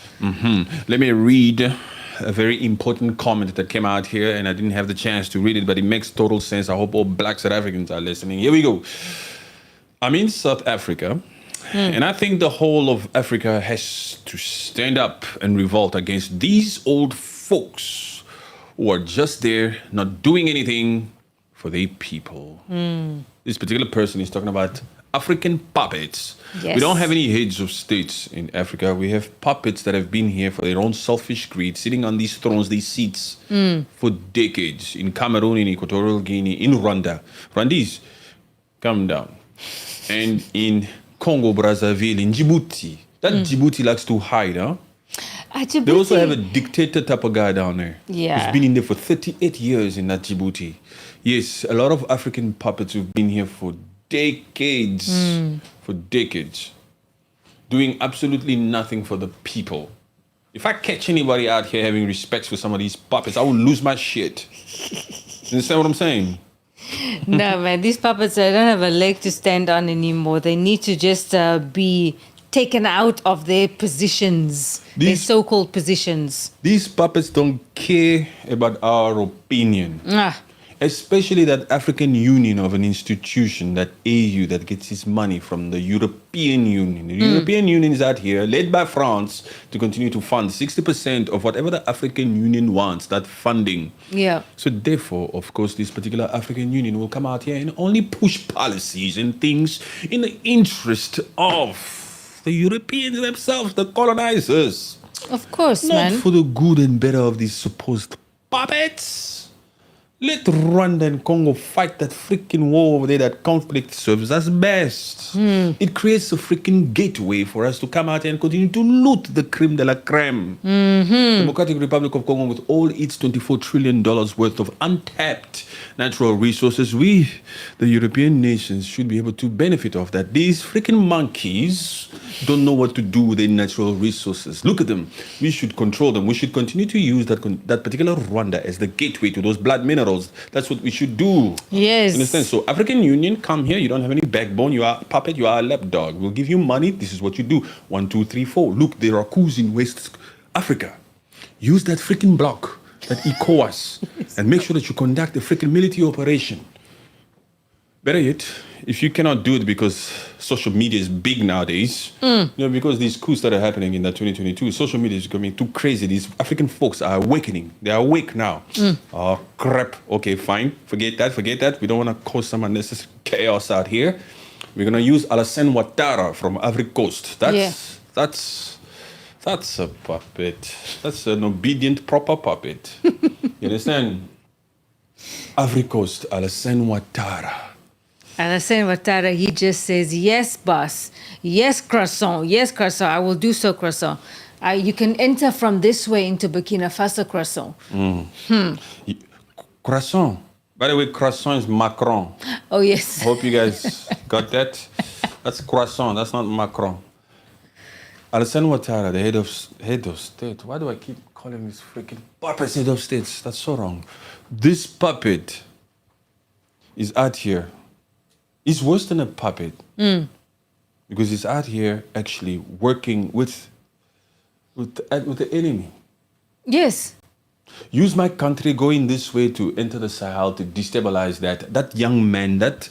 Let me read a very important comment that came out here, and I didn't have the chance to read it, but it makes total sense. I hope all black South Africans are listening. Here we go. I'm in South Africa, and I think the whole of Africa has to stand up and revolt against these old folks who are just there, not doing anything for their people. This particular person is talking about African puppets. Yes. We don't have any heads of states in Africa. We have puppets that have been here for their own selfish greed, sitting on these thrones, these seats, for decades. In Cameroon, in Equatorial Guinea, in Rwanda. Rwandese, calm down. And in Congo, Brazzaville, in Djibouti. That Djibouti likes to hide, huh? They also have a dictator type of guy down there. Yeah. He's been in there for 38 years in that Djibouti. Yes, a lot of African puppets who've been here for decades, doing absolutely nothing for the people. If I catch anybody out here having respect for some of these puppets, I will lose my shit. You understand what I'm saying? No, man, these puppets, they don't have a leg to stand on anymore. They need to just be taken out of their positions, their These- so-called positions. These puppets don't care about our opinion. Ah, Especially that African Union of an institution, that AU, that gets its money from the European Union. The European Union is out here, led by France, to continue to fund 60% of whatever the African Union wants, that funding. yeah. So therefore, of course, this particular African Union will come out here and only push policies and things in the interest of the Europeans themselves, the colonizers. Of course, Not man. for the good and better of these supposed puppets. Let Rwanda and Congo fight that freaking war over there. That conflict serves us best. It creates a freaking gateway for us to come out and continue to loot the creme de la creme. Democratic Republic of Congo, with all its $24 trillion worth of untapped natural resources, we, the European nations, should be able to benefit of that. These freaking monkeys don't know what to do with their natural resources. Look at them. We should control them. We should continue to use that particular Rwanda as the gateway to those blood minerals. That's what we should do. Yes. Understand? So African Union, come here. You don't have any backbone. You are a puppet. You are a lapdog. We'll give you money. This is what you do. 1, 2, 3, 4. Look, there are coups in West Africa. Use that freaking block, that ECOWAS, and make sure that you conduct a freaking military operation. Better yet, if you cannot do it because social media is big nowadays, because these coups that are happening in that 2022, social media is becoming too crazy. These African folks are awakening. They are awake now. Oh, crap. Okay, fine. Forget that. We don't want to cause some unnecessary chaos out here. We're going to use Alassane Ouattara from Ivory Coast. That's a puppet. That's an obedient, proper puppet. You understand? Ivory Coast, Alassane Ouattara. Alassane Ouattara, he just says, yes, boss. Yes, croissant. Yes, croissant. I will do so, croissant. You can enter from this way into Burkina Faso, croissant. Croissant. By the way, croissant is Macron. Oh, yes. Hope you guys got that. That's croissant. That's not Macron. Alassane Ouattara, the head of state. Why do I keep calling this freaking puppet head of states? That's so wrong. This puppet is out here. It's worse than a puppet. Because it's out here actually working with the enemy. Yes. Use my country going this way to enter the Sahel to destabilize that young man, that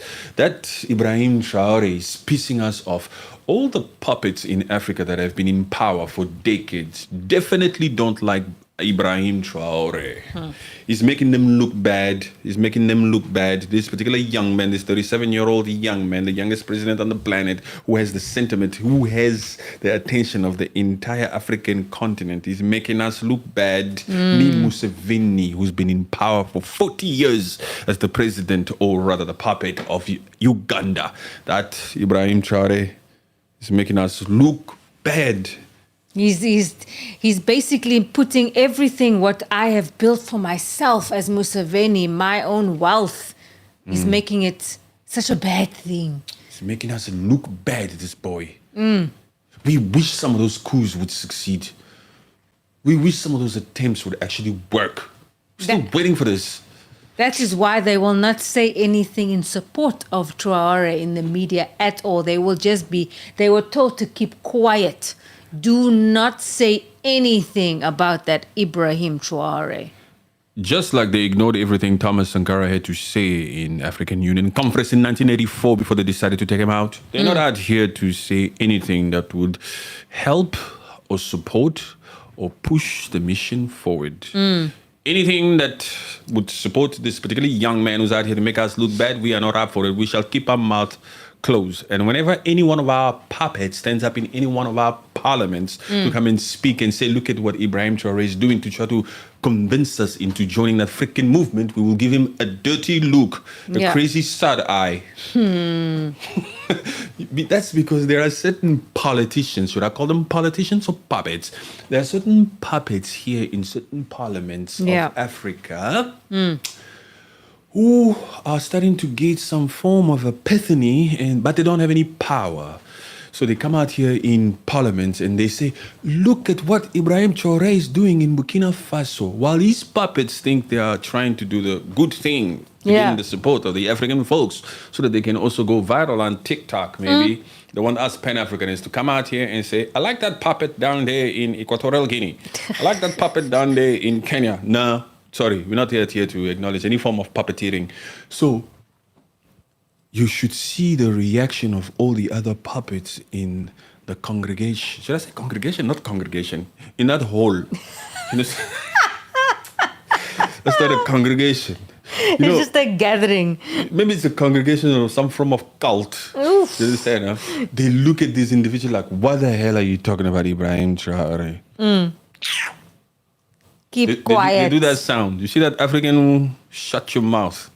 Ibrahim Traore is pissing us off. All the puppets in Africa that have been in power for decades definitely don't like Ibrahim Traore. He's making them look bad. This particular young man, this 37-year-old young man, the youngest president on the planet, who has the sentiment, who has the attention of the entire African continent, is making us look bad. Me, Museveni, who's been in power for 40 years as the president, or rather the puppet of Uganda. That Ibrahim Traore is making us look bad. He's basically putting everything what I have built for myself as Museveni, my own wealth. He's making it such a bad thing. He's making us look bad, this boy. We wish some of those coups would succeed. We wish some of those attempts would actually work. We're still waiting for this. That is why they will not say anything in support of Traore in the media at all. They were told to keep quiet. Do not say anything about that Ibrahim Traore. Just like they ignored everything Thomas Sankara had to say in African Union Conference in 1984 before they decided to take him out. They're not out here to say anything that would help or support or push the mission forward. Anything that would support this particular young man who's out here to make us look bad, we are not up for it. We shall keep our mouth closed. And whenever any one of our puppets stands up in any one of our parliaments to come and speak and say, look at what Ibrahim Traore is doing to try to convince us into joining that freaking movement, we will give him a dirty look, a crazy side eye. That's because there are certain politicians, should I call them politicians or puppets? There are certain puppets here in certain parliaments of Africa who are starting to get some form of epiphany, but they don't have any power. So they come out here in parliament and they say, look at what Ibrahim Traore is doing in Burkina Faso. While these puppets think they are trying to do the good thing, to gain the support of the African folks so that they can also go viral on TikTok maybe They want us Pan-Africanists to come out here and say, I like that puppet down there in Equatorial Guinea. I like that puppet down there in Kenya. No, sorry, we're not here to acknowledge any form of puppeteering. So you should see the reaction of all the other puppets in the congregation. Should I say congregation? Not congregation. In that hall. That's not a congregation. It's just a gathering. Maybe it's a congregation or some form of cult. Oof. You understand? Huh? They look at this individual like, what the hell are you talking about, Ibrahim Traore? Keep quiet. They do that sound. You see that African, shut your mouth.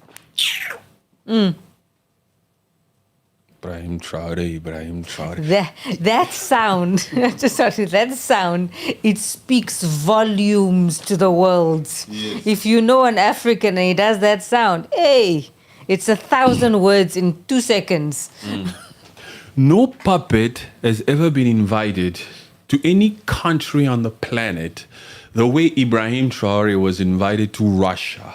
Ibrahim Traore. That sound, sorry, that sound, it speaks volumes to the world. Yes. If you know an African and he does that sound, hey, it's 1,000 words in 2 seconds. No puppet has ever been invited to any country on the planet the way Ibrahim Traore was invited to Russia.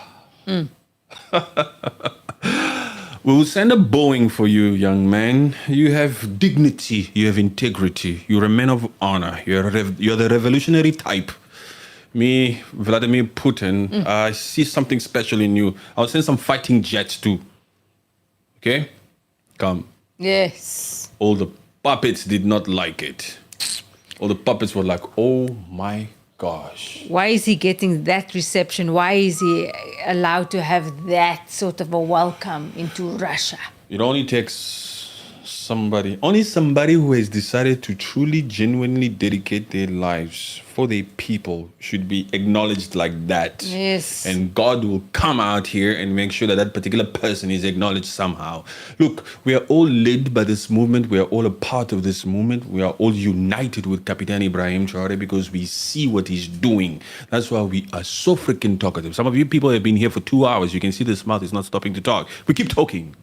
We will send a Boeing for you, young man. You have dignity. You have integrity. You're a man of honor. You're the revolutionary type. Me, Vladimir Putin, I see something special in you. I'll send some fighting jets too. Okay? Come. Yes. All the puppets did not like it. All the puppets were like, oh my gosh. Why is he getting that reception? Why is he allowed to have that sort of a welcome into Russia? It only takes only somebody who has decided to truly, genuinely dedicate their lives for their people should be acknowledged like that. Yes. And God will come out here and make sure that that particular person is acknowledged somehow. Look, we are all led by this movement. We are all a part of this movement. We are all united with Capitan Ibrahim Traore because we see what he's doing. That's why we are so freaking talkative. Some of you people have been here for 2 hours. You can see this mouth is not stopping to talk. We keep talking.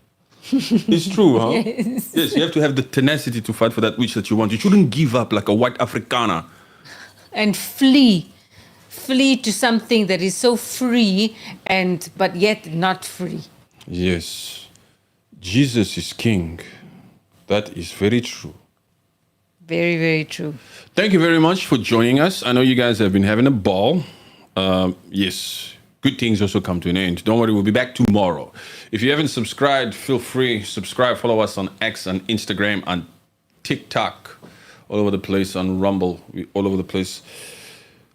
It's true, huh? Yes. Yes, you have to have the tenacity to fight for that which that you want. You shouldn't give up like a white Afrikaner. And flee to something that is so free but yet not free. Yes. Jesus is king. That is very true. Very, very true. Thank you very much for joining us. I know you guys have been having a ball. Yes. Good things also come to an end. Don't worry, we'll be back tomorrow. If you haven't subscribed, feel free. Subscribe, follow us on X, on Instagram, on TikTok, all over the place, on Rumble, all over the place.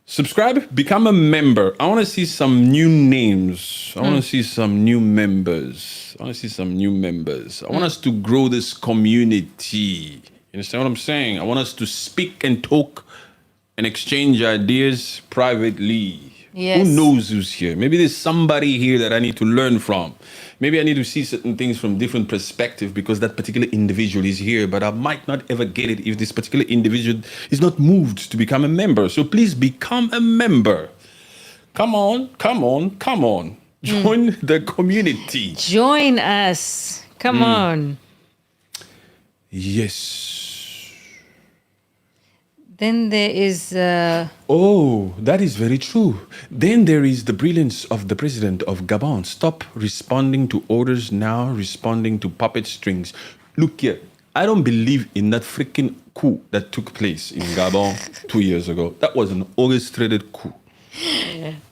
Subscribe, become a member. I want to see some new names. I want to see some new members. I want us to grow this community. You understand what I'm saying? I want us to speak and talk and exchange ideas privately. Yes. Who knows who's here? Maybe there's somebody here that I need to learn from. Maybe I need to see certain things from different perspective because that particular individual is here, but I might not ever get it if this particular individual is not moved to become a member. So please become a member. Come on. Join the community. Join us. Come on. Yes. Then there is... Oh, that is very true. Then there is the brilliance of the president of Gabon. Stop responding to orders, now responding to puppet strings. Look here, I don't believe in that freaking coup that took place in Gabon 2 years ago. That was an orchestrated coup.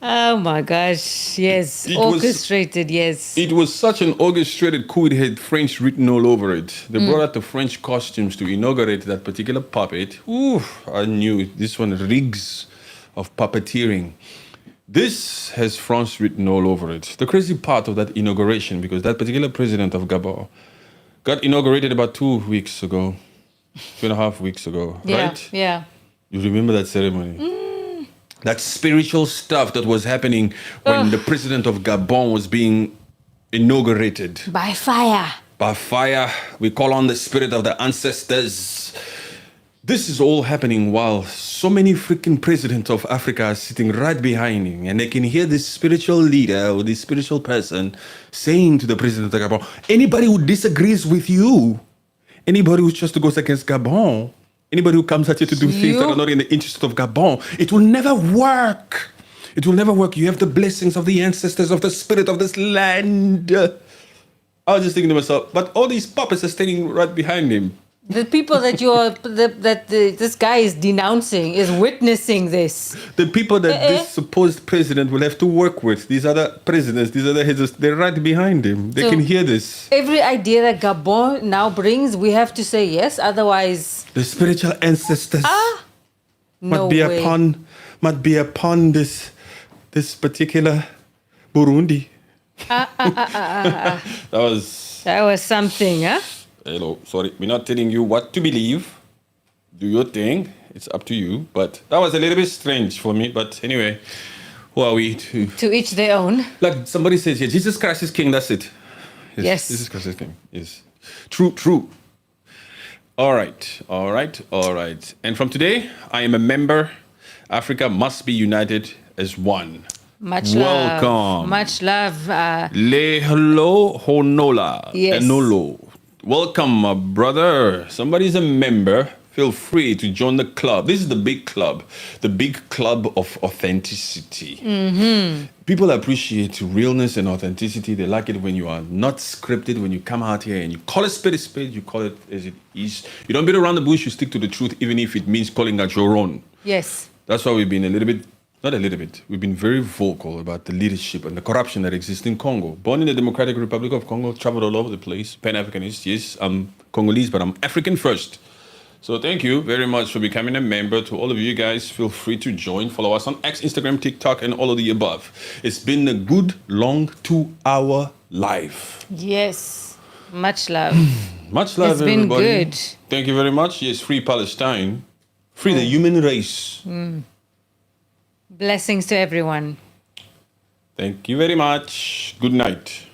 Oh my gosh, yes. Orchestrated, yes. It was such an orchestrated coup, it had French written all over it. They brought out the French costumes to inaugurate that particular puppet. Ooh, I knew it. This one reeks of puppeteering. This has France written all over it. The crazy part of that inauguration, because that particular president of Gabon got inaugurated about 2 weeks ago, 2.5 weeks ago, right? Yeah. You remember that ceremony? That spiritual stuff that was happening when the president of Gabon was being inaugurated. By fire. By fire. We call on the spirit of the ancestors. This is all happening while so many freaking presidents of Africa are sitting right behind him. And they can hear this spiritual leader or this spiritual person saying to the president of Gabon, anybody who disagrees with you, anybody who just goes against Gabon, anybody who comes at you to do things that are not in the interest of Gabon, it will never work. It will never work. You have the blessings of the ancestors of the spirit of this land. I was just thinking to myself, but all these puppets are standing right behind him. The people that this guy is denouncing is witnessing this. The people that this supposed president will have to work with, these other presidents, these other heads, they're right behind him. They So- can hear this. Every idea that Gabon now brings, we have to say yes. Otherwise, The spiritual ancestors no might be upon this particular Burundi. That was something, huh? Hello, sorry, we're not telling you what to believe. Do your thing. It's up to you. But that was a little bit strange for me. But anyway, who are we to? To each their own. Like somebody says here, Jesus Christ is King. That's it. Yes. Jesus Christ is King. Yes. True. All right. And from today, I am a member. Africa must be united as one. Much love. Welcome. Much love. Le hello honola. Yes. Enolo. Welcome, my brother. Somebody's a member. Feel free to join the club. This is the big club of authenticity. Mm-hmm. People appreciate realness and authenticity. They like it when you are not scripted, when you come out here and you call it spade, you call it as it is. You don't beat around the bush, you stick to the truth, even if it means calling out your own. Yes. That's why we've been we've been very vocal about the leadership and the corruption that exists in Congo. Born in the Democratic Republic of Congo, traveled all over the place, Pan-Africanist. Yes, I'm Congolese, but I'm African first. So thank you very much for becoming a member. To all of you guys, feel free to join. Follow us on X, Instagram, TikTok, and all of the above. It's been a good, long 2-hour live. Yes. Much love. Much love, It's been everybody. good. Thank you very much. Yes, free Palestine. Free the human race. Blessings to everyone. Thank you very much. Good night.